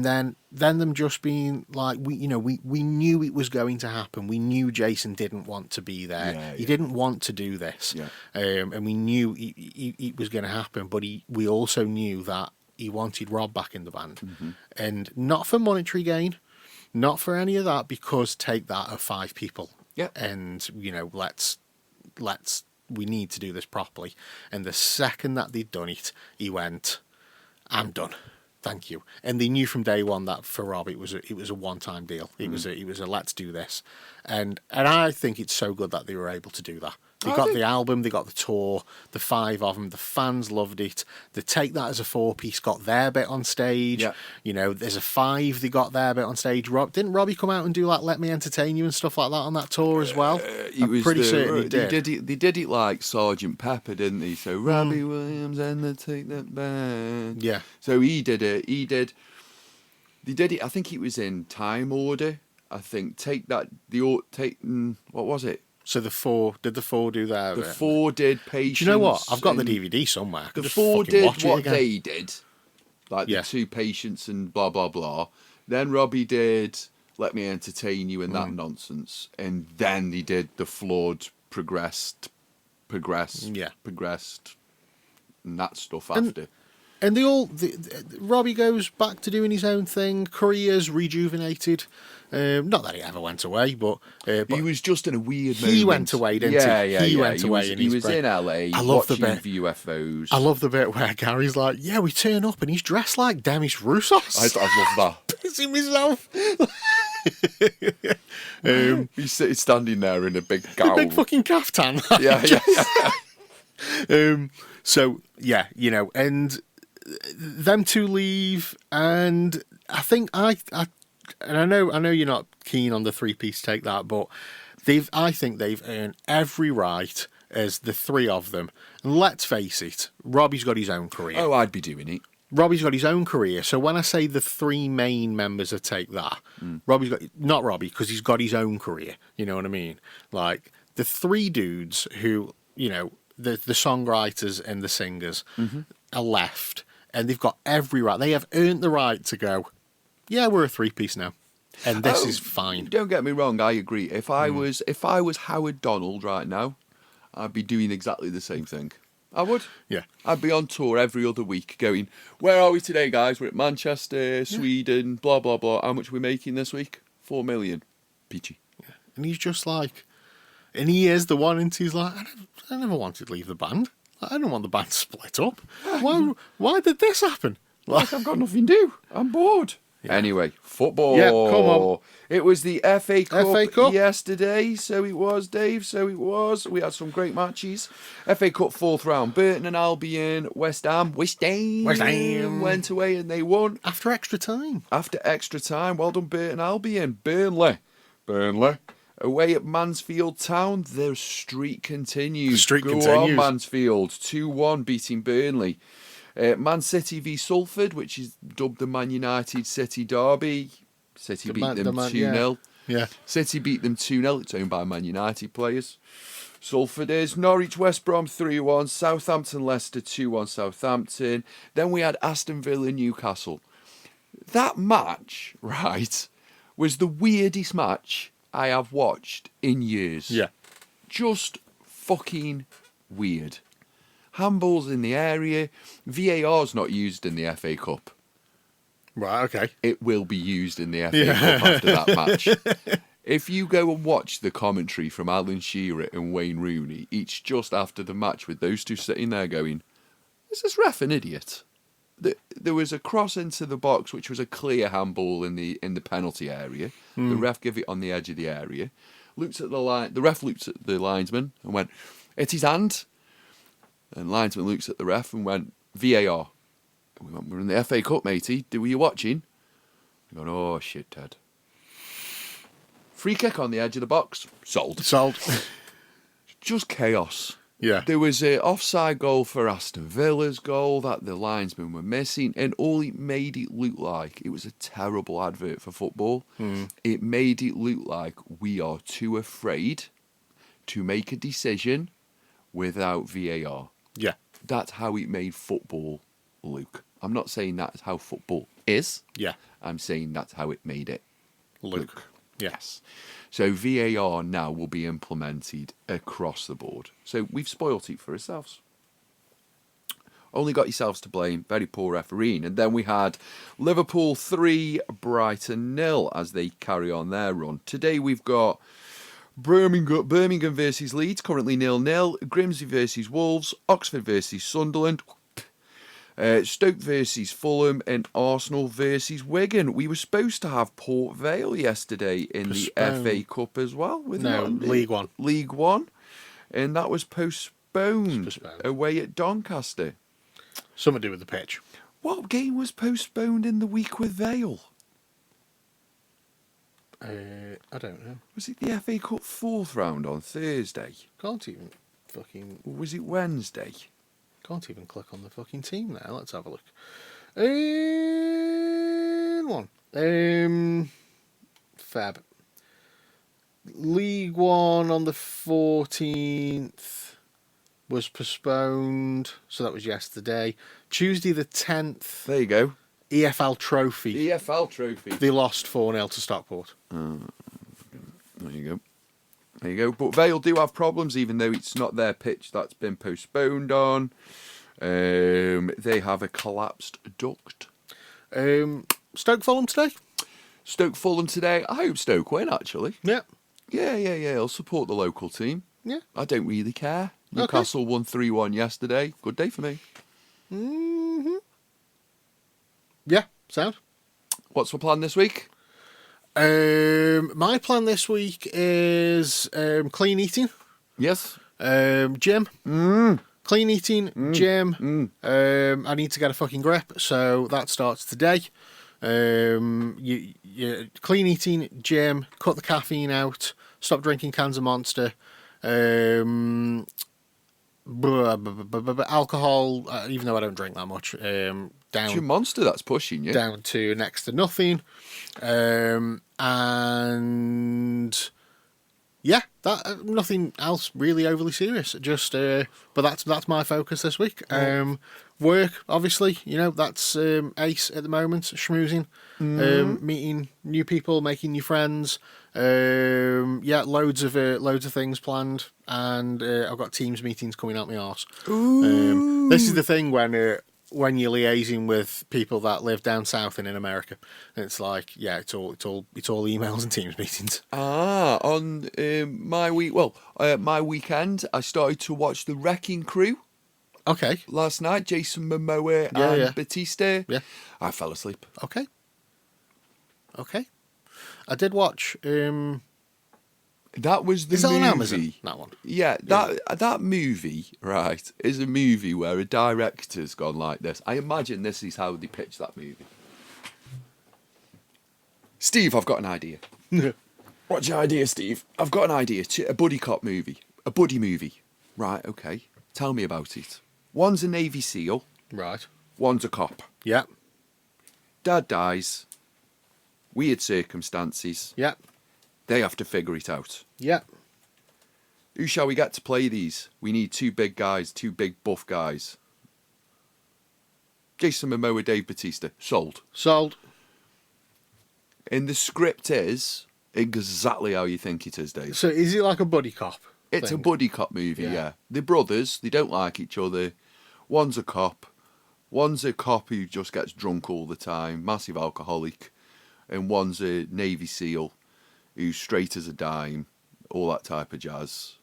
then them just being like, we knew it was going to happen. We knew Jason didn't want to be there. Yeah, He yeah. didn't want to do this. Yeah. And we knew it was going to happen, but we also knew that he wanted Rob back in the band, and not for monetary gain, not for any of that, because Take That are 5 people. Yeah. And let's we need to do this properly. And the second that they'd done it, he went, I'm done. Thank you. And they knew from day one that for Rob it was a one-time deal. It was a let's do this. And I think it's so good that they were able to do that. They got the album, they got the tour, the 5 of them. The fans loved it. They Take That as a 4-piece, got their bit on stage. Yeah. There's a 5, they got their bit on stage. Didn't Robbie come out and do like Let Me Entertain You and stuff like that on that tour as well? I'm pretty certain he did. They did it like Sergeant Pepper, didn't he? So Robbie Williams and the Take That Band. Yeah. So he did it. They did it. I think it was in time order. I think what was it? So the 4 do that? The 4 did Patience. Do you know what? I've got the DVD somewhere. I could The just 4 fucking did watch it what again. they did, like Yeah. the 2 Patience and blah blah blah. Then Robbie did Let Me Entertain You and that nonsense, and then he did the Flawed progressed, Yeah. and that stuff And- after. And Robbie goes back to doing his own thing. Career's rejuvenated. Not that he ever went away, but He was just in a weird he moment. went away, didn't he? Yeah. He went away Was, in he his was break. in LA I love the watching bit. UFOs. I love the bit where Gary's like, "Yeah, we turn up and he's dressed like Demis Roussos." I love that. Pissing myself. He's standing there in a big The gown. big fucking caftan. Yeah. So yeah, and them two leave, and I think I know you're not keen on the 3-piece Take That, but I think they've earned every right as the 3 of them. And let's face it, Robbie's got his own career. Oh, I'd be doing it. Robbie's got his own career. So when I say the 3 main members of Take That, Robbie's got, not Robbie, because he's got his own career. You know what I mean? Like the 3 dudes who, the songwriters and the singers are left, and they've got every right. They have earned the right to go, yeah, we're a 3-piece now. And this is fine. Don't get me wrong, I agree. If I was Howard Donald right now, I'd be doing exactly the same thing. I would. Yeah. I'd be on tour every other week going, where are we today, guys? We're at Manchester, Sweden, blah, blah, blah. How much are we making this week? 4 million. Peachy. And he's just like, and he is the one, and he's like, I never wanted to leave the band. I don't want the band to split up. Why did this happen? Like, I've got nothing to do. I'm bored. Yeah. Anyway, football. Yeah, come on. It was the FA Cup, Cup. yesterday, so it was, Dave, so it was. We had some great matches. FA Cup 4th round, Burton and Albion, West Ham went away and they won. After extra time. After extra time, well done Burton Albion. Burnley, Away at Mansfield Town, their streak continues. The streak Go continues. on, Mansfield. 2-1 beating Burnley. Man City v Salford, which is dubbed the Man United City derby. City beat them 2-0. Yeah. City beat them 2-0. It's owned by Man United players. Salford is Norwich West Brom 3-1. Southampton Leicester 2-1 Southampton. Then we had Aston Villa Newcastle. That match, right, was the weirdest match I have watched in years. Yeah. Just fucking weird. Handballs in the area. VAR's not used in the FA Cup. Right, okay. It will be used in the FA Cup after that match. If you go and watch the commentary from Alan Shearer and Wayne Rooney, each just after the match with those two sitting there going, is this ref an idiot? There was a cross into the box which was a clear handball in the penalty area. The ref gave it on the edge of the area. Looked at the line. The ref looked at the linesman and went, "It's his hand." And linesman looks at the ref and went, "VAR." And we went, "We're in the FA Cup, matey. Were you watching?" He went, "Oh shit, Ted." Free kick on the edge of the box. Sold. Just chaos. Yeah. There was an offside goal for Aston Villa's goal that the linesmen were missing, and all it made it look like, it was a terrible advert for football. It made it look like we are too afraid to make a decision without VAR. Yeah. That's how it made football look. I'm not saying that's how football is. Yeah. I'm saying that's how it made it Luke. Yes. So VAR now will be implemented across the board. So we've spoilt it for ourselves. Only got yourselves to blame. Very poor refereeing. And then we had Liverpool 3, Brighton 0 as they carry on their run. Today we've got Birmingham versus Leeds, currently 0-0. Grimsby versus Wolves. Oxford versus Sunderland. Stoke versus Fulham and Arsenal versus Wigan. We were supposed to have Port Vale yesterday in the FA Cup as well. League One. League One. And that was postponed away at Doncaster. Something to do with the pitch. What game was postponed in the week with Vale? I don't know. Was it the FA Cup 4th round on Thursday? Can't even fucking... Or was it Wednesday? Can't even click on the fucking team there. Let's have a look. One. Fab. League One on the 14th was postponed. So that was yesterday. Tuesday the 10th. There you go. EFL Trophy. EFL Trophy. They lost 4-0 to Stockport. There you go. There you go. But Vale do have problems, even though it's not their pitch that's been postponed on. They have a collapsed duct. Stoke Fulham today? Stoke Fulham today. I hope Stoke win, actually. Yeah. Yeah. I'll support the local team. Yeah. I don't really care. Newcastle won 3-1 yesterday. Good day for me. Mm-hmm. Yeah, sound. What's the plan this week? My plan this week is clean eating. Yes. Gym. Clean eating, gym. I need to get a fucking grip, so that starts today. You clean eating, gym, cut the caffeine out, stop drinking cans of Monster. Alcohol, even though I don't drink that much, down. It's your Monster that's pushing you. Down to next to nothing. And yeah, that nothing else really overly serious. Just, but that's my focus this week. Work, obviously, that's ace at the moment. Schmoozing, meeting new people, making new friends. Loads of things planned, and I've got Teams meetings coming out my arse. This is the thing when you're liaising with people that live down south and in America, it's like, it's all emails and Teams meetings. On my weekend, I started to watch The Wrecking Crew. Okay. Last night, Jason Momoa and Batista. Yeah. I fell asleep. Okay. I did watch. That was the is that movie. on Amazon? That one. Yeah, that movie, right, is a movie where a director's gone like this. I imagine this is how they pitched that movie. Steve, I've got an idea. What's your idea, Steve? I've got an idea. A buddy cop movie. A buddy movie. Right, okay. Tell me about it. One's a Navy SEAL. Right. One's a cop. Yep. Dad dies. Weird circumstances. Yep. They have to figure it out. Yep. Who shall we get to play these? We need two big guys, two big buff guys. Jason Momoa, Dave Bautista. Sold. Sold. And the script is exactly how you think it is, Dave. So is it like a buddy cop? It's thing? a buddy cop movie, Yeah. yeah. They're brothers, they don't like each other. One's a cop who just gets drunk all the time, massive alcoholic. And one's a Navy SEAL who's straight as a dime, all that type of jazz.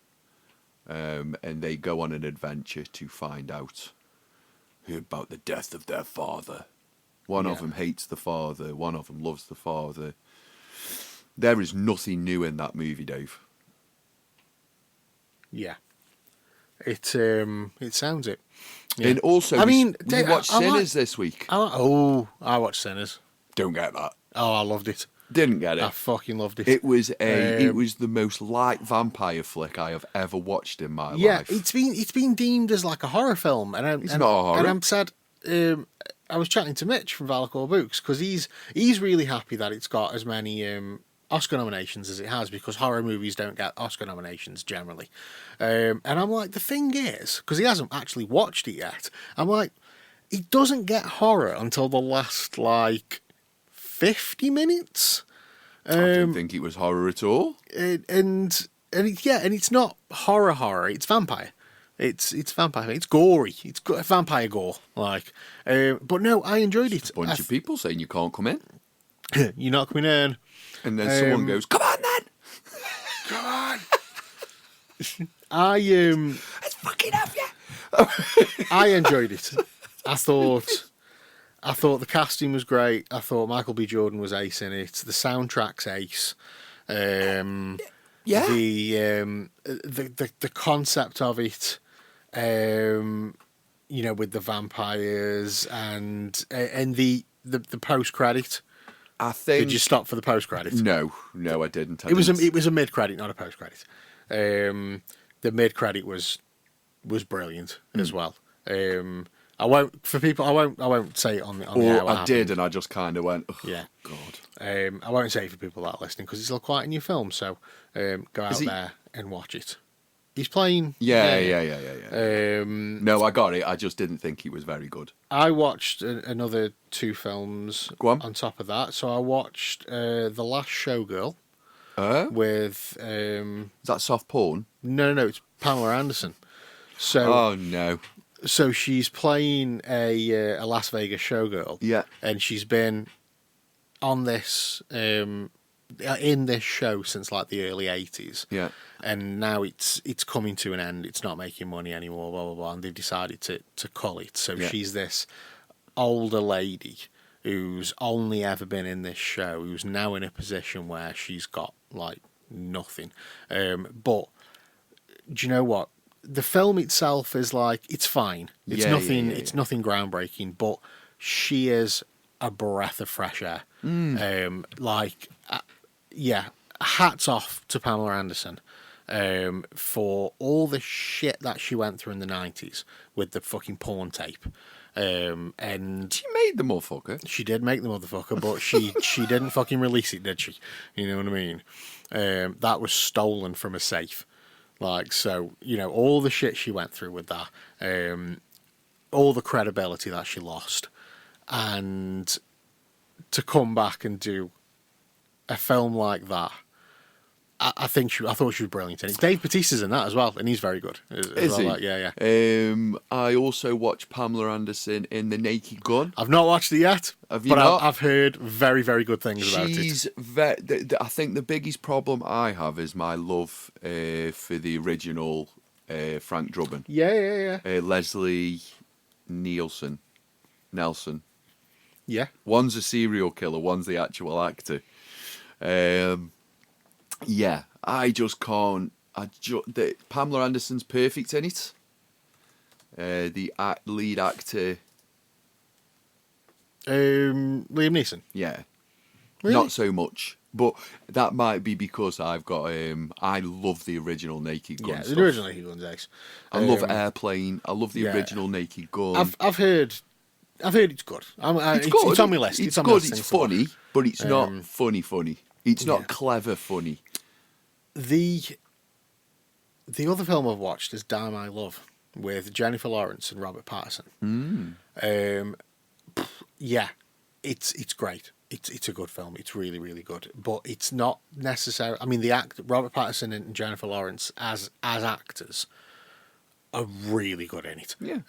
And they go on an adventure to find out about the death of their father. One of Yeah. them hates the father, one of them loves the father. There is nothing new in that movie, Dave. Yeah. It sounds it. Yeah. And also, I mean, we Dave, watched I like- Sinners this week. I watched Sinners. Don't get that. Oh, I loved it. Didn't get I it. fucking loved it. It was it Um, was the most light vampire flick I have ever watched in my Yeah, life. it's been deemed as like a horror film, and It's not a horror. And I'm sad. I was chatting to Mitch from Valacor Books because he's really happy that it's got as many Oscar nominations as it has, because horror movies don't get Oscar nominations generally. And I'm like, the thing is, because he hasn't actually watched it yet, I'm like, it doesn't get horror until the last like 50 minutes. I didn't think it was horror at all. And it's not horror. It's vampire. It's vampire. It's gory. It's vampire gore. Like, but no, I enjoyed it. Bunch of people saying you can't come in, You're not coming in. and then someone goes, "Come on, then, Come on. I let's fucking have you." I enjoyed it. I thought the casting was great. I thought Michael B. Jordan was ace in it. The soundtrack's ace. Yeah. The concept of it, with the vampires and the post credit. I think. Did you stop for the post credit? No, I didn't. It was a mid credit, not a post credit. The mid credit was brilliant as well. I won't say it on the air. what I happened. did, and I just kind of went, "Oh, Yeah. God." I won't say it for people that are listening because it's still quite a new film. So go out he- there and watch it. He's playing. Yeah. No, I got it. I just didn't think he was very good. I watched another two films Go on. top of that. So I watched The Last Showgirl Is with that soft porn? no, it's Pamela Anderson. So Oh no. so she's playing a Las Vegas showgirl. Yeah. And she's been on this in this show since like the early 80s. Yeah. And now it's coming to an end. It's not making money anymore, blah blah blah, and they've decided to cull it. So Yeah. she's this older lady who's only ever been in this show, who's now in a position where she's got like nothing. But do you know what? The film itself is like, it's fine. It's Yeah, nothing. yeah. It's nothing groundbreaking. But she is a breath of fresh air. Hats off to Pamela Anderson for all the shit that she went through in the 90s with the fucking porn tape. And She made the motherfucker. she did make the motherfucker, but she didn't fucking release it, did she? You know what I mean? That was stolen from a safe. Like, so, all the shit she went through with that, all the credibility that she lost, and to come back and do a film like that, I thought she was brilliant in it. Dave Bautista's in that as well, and he's very good. As Is well, he? like, yeah. I also watched Pamela Anderson in The Naked Gun. I've not watched it yet, Have you but not? I've heard very, very good things about it. She's I think the biggest problem I have is my love for the original Frank Drubin. Yeah. Leslie Nelson. Yeah. One's a serial killer, one's the actual actor. Yeah, I just can't. Pamela Anderson's perfect in it. The lead actor, Liam Neeson. yeah, Really? not so much. But that might be because I've got I love the original Naked Gun Yeah, stuff. the original Naked Gun's ace. I love Airplane. I love the yeah. original Naked Gun. I've heard it's good. It's good. It's on my list. It's on my good. list It's things to watch. funny, but it's not funny. It's not clever funny. The other film I've watched is Die My Love with Jennifer Lawrence and Robert Pattinson. Yeah, it's great. It's a good film. It's really, really good. But it's not necessary. I mean, Robert Pattinson and Jennifer Lawrence as actors are really good in it. Yeah.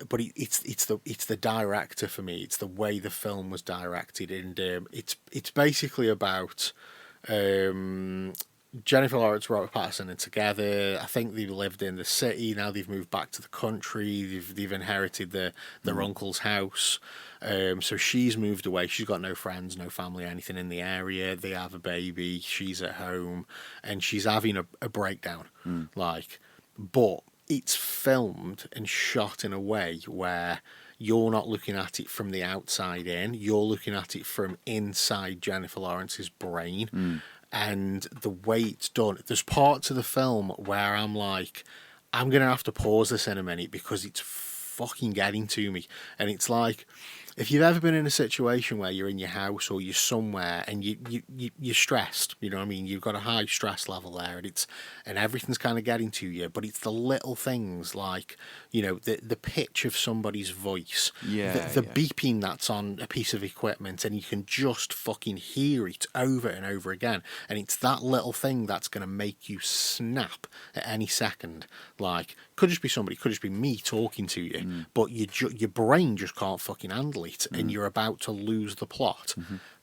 But it's the director for me. It's the way the film was directed, and it's basically about Jennifer Lawrence, Robert Pattinson, are together. I think they lived in the city. Now they've moved back to the country. They've inherited their uncle's house. So she's moved away. She's got no friends, no family, anything in the area. They have a baby. She's at home, and she's having a breakdown. But it's filmed and shot in a way where you're not looking at it from the outside in. You're looking at it from inside Jennifer Lawrence's brain. And the way it's done, there's parts of the film where I'm like, I'm going to have to pause this in a minute because it's fucking getting to me. And it's like, if you've ever been in a situation where you're in your house or you're somewhere and you're stressed, you know what I mean? You've got a high stress level there, and everything's kind of getting to you. But it's the little things like, you know, the pitch of somebody's voice, the beeping that's on a piece of equipment, and you can just fucking hear it over and over again. And it's that little thing that's going to make you snap at any second. Like, could just be somebody, could just be me talking to you, but your brain just can't fucking handle it, and you're about to lose the plot.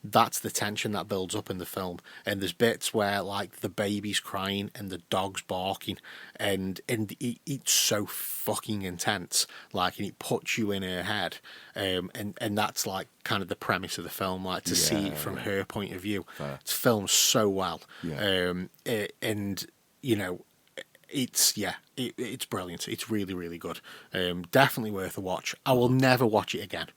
That's the tension that builds up in the film. And there's bits where, like, the baby's crying and the dog's barking, and it's so fucking intense, like, and it puts you in her head, and that's like kind of the premise of the film, like, to see it from her point of view. It's filmed so well, and you know, it's brilliant. It's really, really good. Definitely worth a watch. I will never watch it again.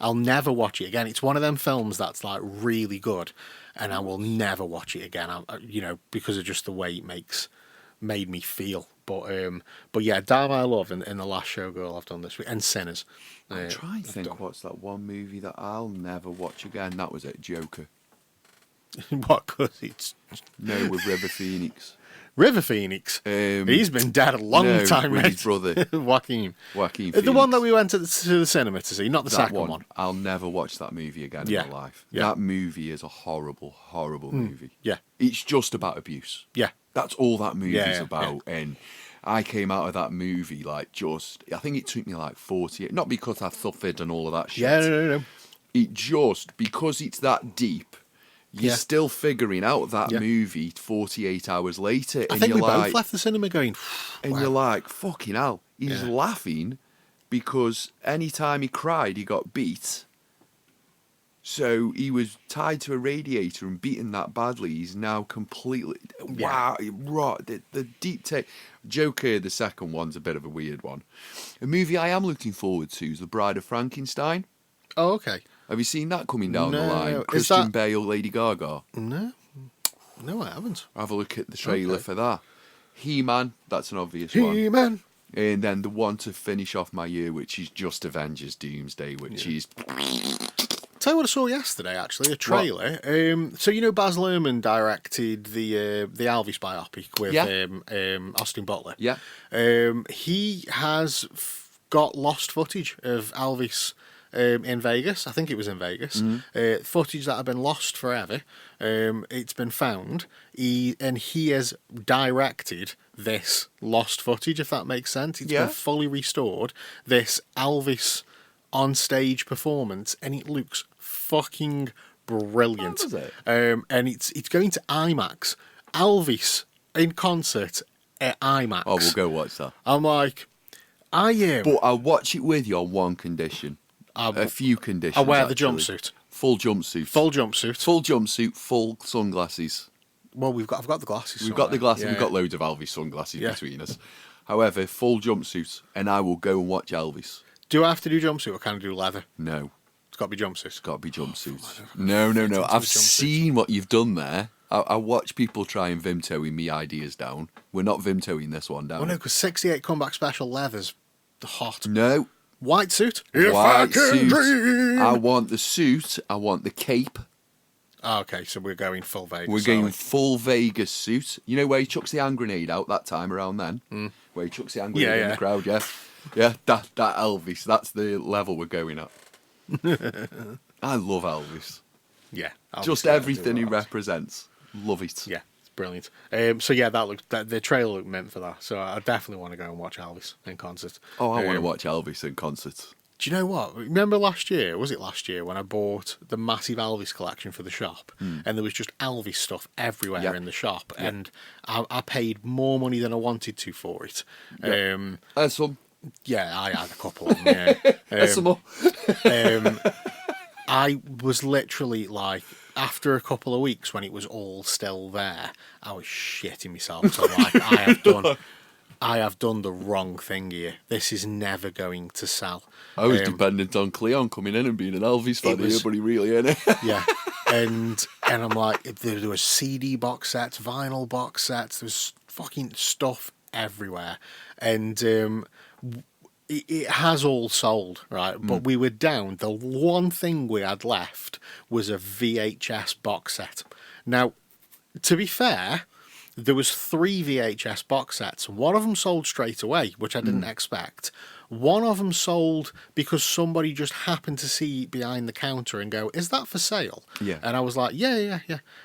I'll never watch it again. It's one of them films that's like really good, and I will never watch it again. You know, because of just the way it made me feel. But yeah, Die My Love and The Last Showgirl I've done this week, and Sinners. I'm trying to think what's that one movie that I'll never watch again. That was it, Joker. What? Because it's with River Phoenix. River Phoenix. He's been dead a long time, with mate. his brother. Joaquin Phoenix. The one that we went to the cinema to see, not the second one. I'll never watch that movie again in my life. Yeah. That movie is a horrible, horrible movie. Yeah. It's just about abuse. Yeah. That's all that movie's Yeah. about. And I came out of that movie I think it took me like 48, not because I suffered and all of that shit. Yeah, no. It just, because it's that deep, you're still figuring out that movie 48 hours later. I think we both left the cinema going, and wow. you're like, fucking hell. He's laughing because any time he cried, he got beat. So he was tied to a radiator and beaten that badly. He's now completely... Wow. The deep take... Joker, the second one's a bit of a weird one. A movie I am looking forward to is The Bride of Frankenstein. Oh, okay. Have you seen that coming down the line? No. Christian Bale, Lady Gaga. No, I haven't. Have a look at the trailer for that. He-Man, that's an obvious one. He-Man. And then the one to finish off my year, which is just Avengers Doomsday, which is... Tell you what I saw yesterday, actually, a trailer. So, you know, Baz Luhrmann directed the Elvis biopic with Austin Butler. Yeah. He has got lost footage of Elvis in Vegas. I think it was in Vegas. Footage that had been lost forever. It's been found. He has directed this lost footage, if that makes sense. It's been fully restored. This Elvis on stage performance, and it looks fucking brilliant. How does it? And it's going to IMAX. Elvis in concert at IMAX. Oh, we'll go watch that. I'm like, I am. But I'll watch it with you on one condition. A few conditions. I wear the actually. jumpsuit. Full jumpsuit. Full jumpsuit. Full jumpsuit, full sunglasses. Well, I've got the glasses. We've got the glasses. Yeah. We've got loads of Elvis sunglasses between us. However, full jumpsuit, and I will go and watch Elvis. Do I have to do jumpsuit or can I do leather? No. got to be jumpsuit. Got to be jumpsuit. No. I've seen what you've done there. I watch people try and Vimtoing me ideas down. We're not Vimtoing this one down. Well, no, because 68 comeback special leather's hot. No. White suit. If I White can suit. dream. I want the suit. I want the cape. Oh, okay, so we're going full Vegas. We're going full Vegas suit. You know where he chucks the hand grenade out that time around then? Where he chucks the hand grenade in the crowd, yeah? Yeah, that Elvis. That's the level we're going at. I love Elvis. Yeah. Just everything he represents. Love it. Yeah, it's brilliant. So yeah, the trailer looked meant for that. So I definitely want to go and watch Elvis in concert. Oh, I want to watch Elvis in concert. Do you know what? Remember last year? Was it last year when I bought the massive Elvis collection for the shop, and there was just Elvis stuff everywhere in the shop, and I paid more money than I wanted to for it. There's some. Yeah, I had a couple of them. Yeah. There's some more. I was literally like, after a couple of weeks when it was all still there, I was shitting myself. So I'm like, I have done the wrong thing here. This is never going to sell. I was dependent on Cleon coming in and being an Elvis fan here, but he really ain't. Yeah. And I'm like, there was CD box sets, vinyl box sets, there's fucking stuff everywhere. And it has all sold, right? But we were down. The one thing we had left was a VHS box set. Now, to be fair, there was 3 VHS box sets. One of them sold straight away, which I didn't expect. One of them sold because somebody just happened to see behind the counter and go, "Is that for sale?" Yeah. And I was like, yeah.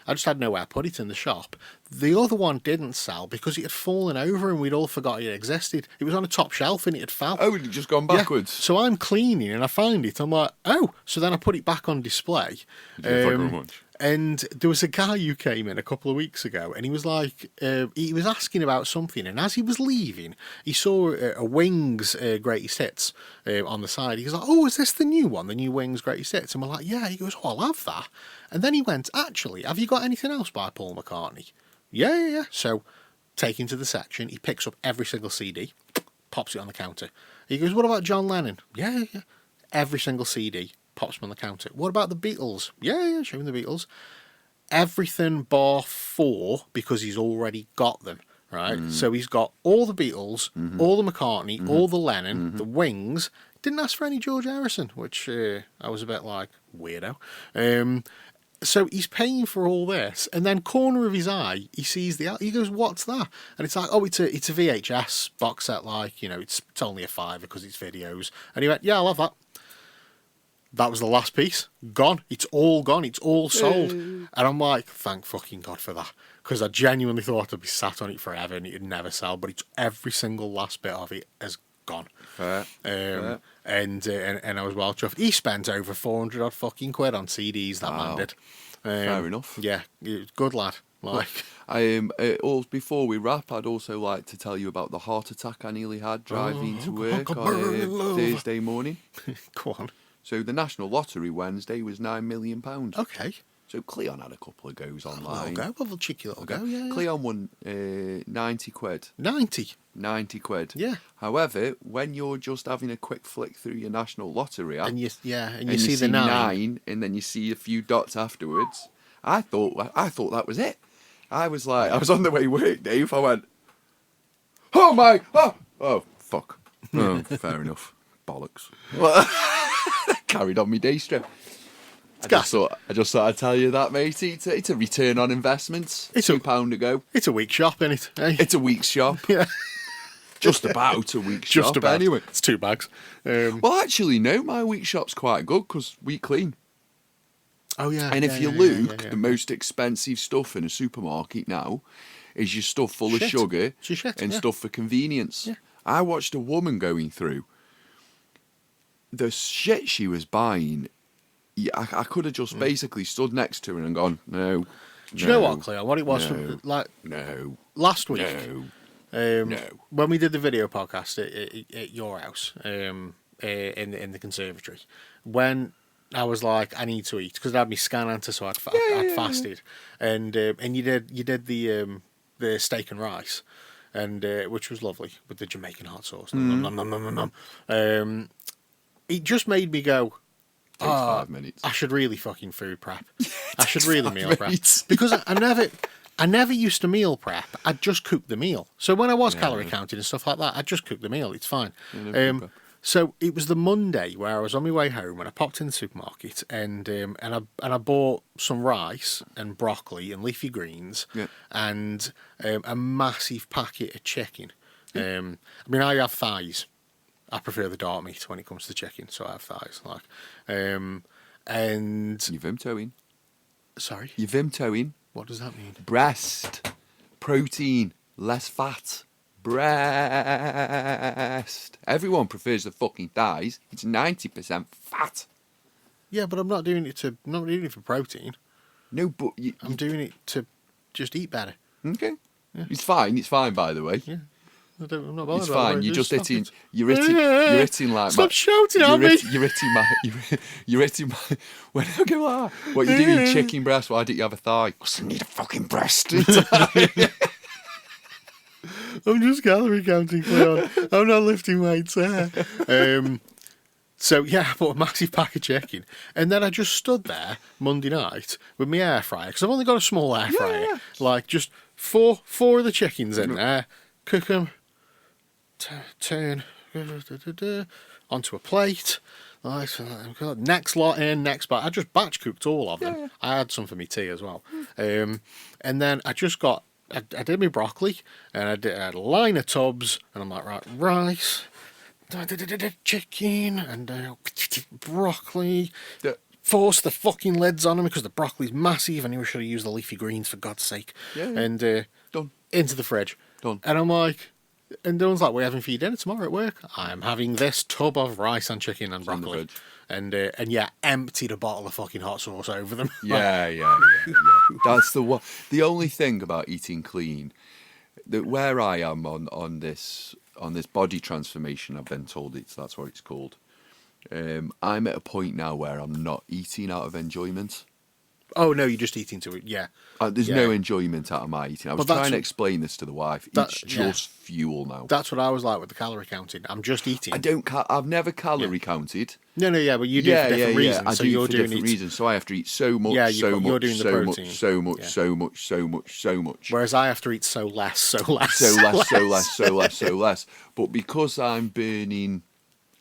I just had nowhere to put it in the shop. The other one didn't sell because it had fallen over and we'd all forgot it existed. It was on a top shelf and it had fell. Oh, it had just gone backwards. Yeah. So I'm cleaning and I find it. I'm like, oh. So then I put it back on display. Thank you very much. And there was a guy who came in a couple of weeks ago and he was like, he was asking about something. And as he was leaving, he saw a Wings Greatest Hits on the side. He was like, oh, is this the new one? The new Wings Greatest Hits? And we're like, yeah. He goes, oh, I'll have that. And then he went, actually, have you got anything else by Paul McCartney? Yeah. So, taking to the section, he picks up every single CD, pops it on the counter. He goes, what about John Lennon? Yeah. Every single CD, pops him on the counter. What about the Beatles? Yeah, show him the Beatles. Everything bar 4, because he's already got them, right? So he's got all the Beatles, all the McCartney, all the Lennon, the Wings. Didn't ask for any George Harrison, which I was a bit like, weirdo. So he's paying for all this, and then corner of his eye, he sees he goes, what's that? And it's like, oh, it's a VHS box set, like, it's only a £5 because it's videos. And he went, yeah, I'll have that. That was the last piece. Gone. It's all gone. It's all sold. And I'm like, thank fucking God for that. Because I genuinely thought I'd be sat on it forever and it'd never sell. But it's every single last bit of it has gone. Fair. And I was well chuffed. He spent over 400 odd fucking quid on CDs, that man did. Fair enough. Yeah, good lad. Like, before we wrap, I'd also like to tell you about the heart attack I nearly had driving to work on Thursday morning. Go on. So the National Lottery Wednesday was £9 million. Okay. So Cleon had a couple of goes online. Well, a cheeky little go, yeah. Cleon won 90 quid. 90? 90 quid. Yeah. However, when you're just having a quick flick through your National Lottery app, and you see the 9, and then you see a few dots afterwards, I thought that was it. I was like, I was on the way to work, Dave. I went, oh, fuck. Oh, fair enough. Bollocks. Carried on my day strip. I just thought I'd tell you that, mate. It's a return on investments. It's £2 a go. It's a week shop, isn't it? Eh? It's a week's shop. Yeah. Just about a week's shop. Just about. Anyway. It's 2 bags. Well, actually, no, my week shop's quite good because we clean. Oh, yeah. And if you look, the most expensive stuff in a supermarket now is your stuff full of sugar and stuff for convenience. Yeah. I watched a woman going through the shit she was buying. Yeah, I could have just basically stood next to her and gone, no. Do you know what, Cleo? What it was last week? No. When we did the video podcast at your house, in the conservatory, when I was like, I need to eat because I had my scan answer, so I'd fasted, and you did the steak and rice, and which was lovely with the Jamaican hot sauce. It just made me go, takes 5 minutes. I should really fucking food prep. I should really meal prep minutes. because I never used to meal prep. I'd just cook the meal. So when I was calorie counting and stuff like that, I'd just cook the meal. It's fine. So it was the Monday where I was on my way home and I popped in the supermarket and I bought some rice and broccoli and leafy greens and a massive packet of chicken. I mean, I have thighs. I prefer the dark meat when it comes to chicken, so I have thighs. And You vimtoing. sorry, You vimtoing. what does that mean? Breast. Protein. Less fat. Breast. Everyone prefers the fucking thighs. It's 90% fat. Yeah, but I'm not doing it for protein. No, but I'm doing it to just eat better. okay. It's fine. It's fine, by the way. Yeah. I'm not bothered It's about fine. it. You're just Stop hitting. it. You're hitting like. Stop shouting at me. You're hitting my. You're hitting my. When I go, what you doing? Chicken breast. Why didn't you have a thigh? Because I need a fucking breast. I'm just calorie counting, Cleon. I'm not lifting weights there. So yeah, I bought a massive pack of chicken, and then I just stood there Monday night with my air fryer because I've only got a small air fryer. Like just four of the chickens in there, cook them, turn onto a plate. Next lot in, next batch. I just batch cooked all of them. I had some for me tea as well, and then I just got. I did my broccoli, and I had a line of tubs, and I'm like, right, rice, chicken, and broccoli. Force the fucking lids on them because the broccoli's massive. I knew I should have used the leafy greens for God's sake. And Done. into the fridge. Done. And I'm like, and Dylan's like, we're having for your dinner tomorrow at work. I'm having this tub of rice and chicken and broccoli. And yeah, emptied a bottle of fucking hot sauce over them. Yeah. That's the only thing about eating clean. That where I am on this body transformation, I've been told that's what it's called. I'm at a point now where I'm not eating out of enjoyment. Oh no, you're just eating to it. Yeah. There's no enjoyment out of my eating. I was trying to explain this to the wife. It's just fuel now. That's what I was like with the calorie counting. I'm just eating. I've never calorie counted. No, but you do it for different reasons. I so do you're for doing different it. reasons. So I have to eat so much, Yeah, so you're much, doing the so protein. much, so much, Yeah. so much, so much, so much. Whereas I have to eat so less. So less. But because I'm burning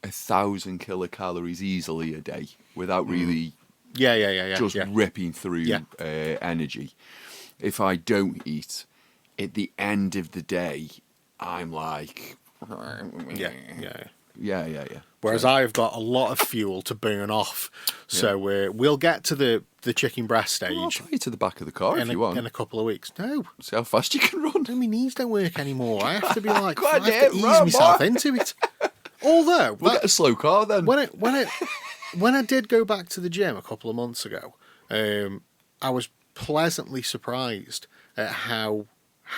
1,000 kilocalories easily a day without really just ripping through energy, if I don't eat, at the end of the day, I'm like... Yeah. Whereas I've got a lot of fuel to burn off. So we'll get to the chicken breast stage. I'll tie you to the back of the car if you want. In a couple of weeks. No. See how fast you can run. My knees don't work anymore. I have to be like, I have to ease myself into it. Although... We'll get a slow car then. When I did go back to the gym a couple of months ago, I was pleasantly surprised at how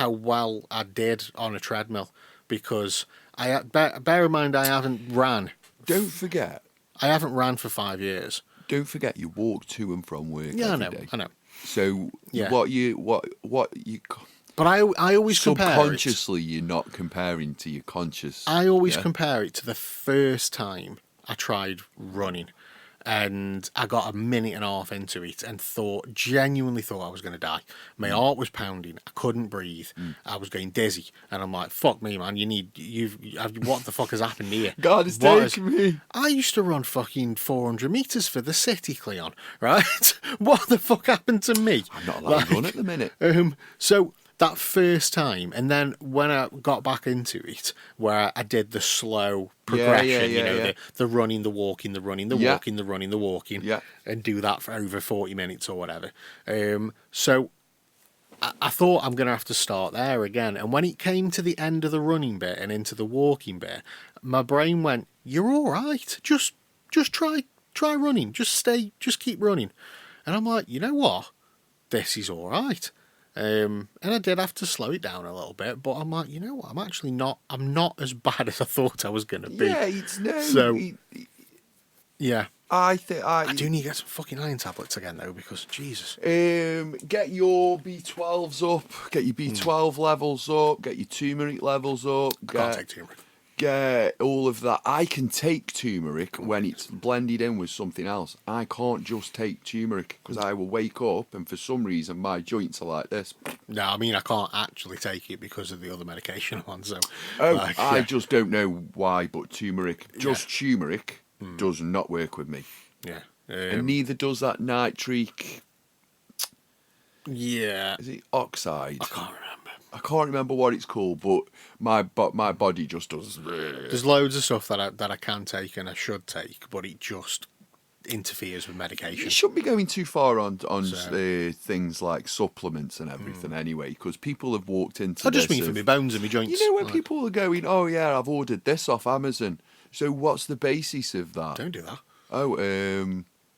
well I did on a treadmill because bear in mind I haven't ran. Don't forget. I haven't ran for 5 years. Don't forget you walk to and from work every day. I know. So what you But I always compare it. Subconsciously you're not comparing to your conscious. I always compare it to the first time I tried running. And I got a minute and a half into it and genuinely thought I was going to die. My heart was pounding. I couldn't breathe. I was getting dizzy. And I'm like, fuck me, man. What the fuck has happened here? God, it's taking me. I used to run fucking 400 metres for the city, Cleon, right? What the fuck happened to me? I'm not allowed to run at the minute. So that first time, and then when I got back into it, where I did the slow progression, the running, the walking, the running, the walking, the running, the walking, and do that for over 40 minutes or whatever. So I thought I'm going to have to start there again. And when it came to the end of the running bit and into the walking bit, my brain went, "You're all right. Just try running. Just keep running." And I'm like, you know what? This is all right. And I did have to slow it down a little bit, but I'm like, you know what? I'm not as bad as I thought I was going to be. Yeah, it's no. So, yeah. I do need to get some fucking iron tablets again, though, because Jesus. Get your B12s up. Get your B12 levels up. Get your turmeric levels up. I can't take turmeric. get all of that. I can take turmeric when it's blended in with something else. I can't just take turmeric because I will wake up and for some reason my joints are like this. No, I mean I can't actually take it because of the other medication I'm on. So, I just don't know why, but turmeric, turmeric, does not work with me. Yeah, And neither does that nitric. yeah. Is it oxide? I can't remember. I can't remember what it's called, but my body just does. There's loads of stuff that I can take and I should take, but it just interferes with medication. You shouldn't be going too far on things like supplements and everything anyway, because people have walked into. I just mean for my bones and my joints. You know when people are going, "Oh yeah, I've ordered this off Amazon." So what's the basis of that? Don't do that. Oh,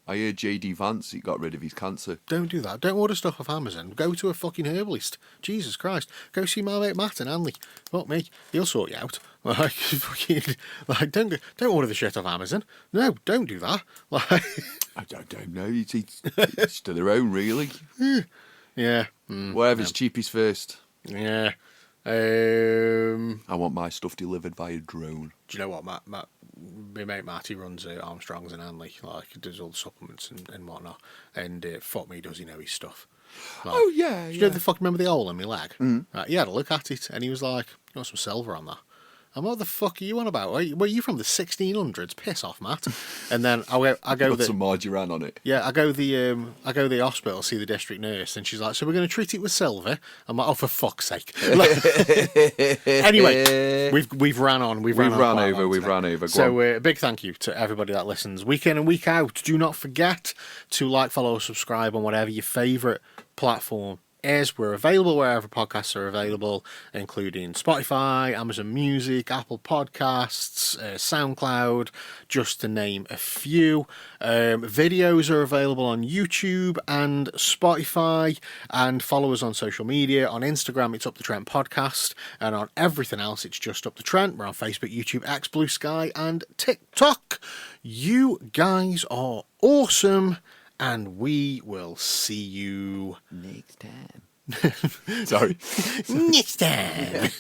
I heard JD Vance he got rid of his cancer. Don't do that. Don't order stuff off Amazon. Go to a fucking herbalist. Jesus Christ. Go see my mate Matt and Hanley. Fuck me. He'll sort you out. Like, fucking, like don't order the shit off Amazon. No, don't do that. Like, I don't know. It's to their own, really. yeah. Whatever's cheapest first. Yeah. I want my stuff delivered via drone. Do you know what, Matt? My mate Matty runs Armstrong's and Hanley. Like, he does all the supplements and whatnot. And fuck me, does he know his stuff? Like, Oh yeah, you know the fuck remember the hole in my leg? Right, he had a look at it and he was like, "You want some silver on that?" And what the fuck are you on about? Were you from the 1600s? Piss off, Matt. And then I go Got some margarine on it. yeah, I go the hospital, see the district nurse, and she's like, "So we're going to treat it with silver." I'm like, "Oh, for fuck's sake!" Anyway, we've ran on. We've ran over. Go So on. a big thank you to everybody that listens week in and week out. Do not forget to like, follow, subscribe on whatever your favourite platform is. We're available wherever podcasts are available, including Spotify, Amazon Music, Apple Podcasts, SoundCloud, just to name a few. Videos are available on YouTube and Spotify, and follow us on social media. On Instagram, it's Up the Trent Podcast, and on everything else, it's just Up the Trent. We're on Facebook, YouTube, X, Blue Sky, and TikTok. You guys are awesome. And we will see you Next time. Sorry. next time.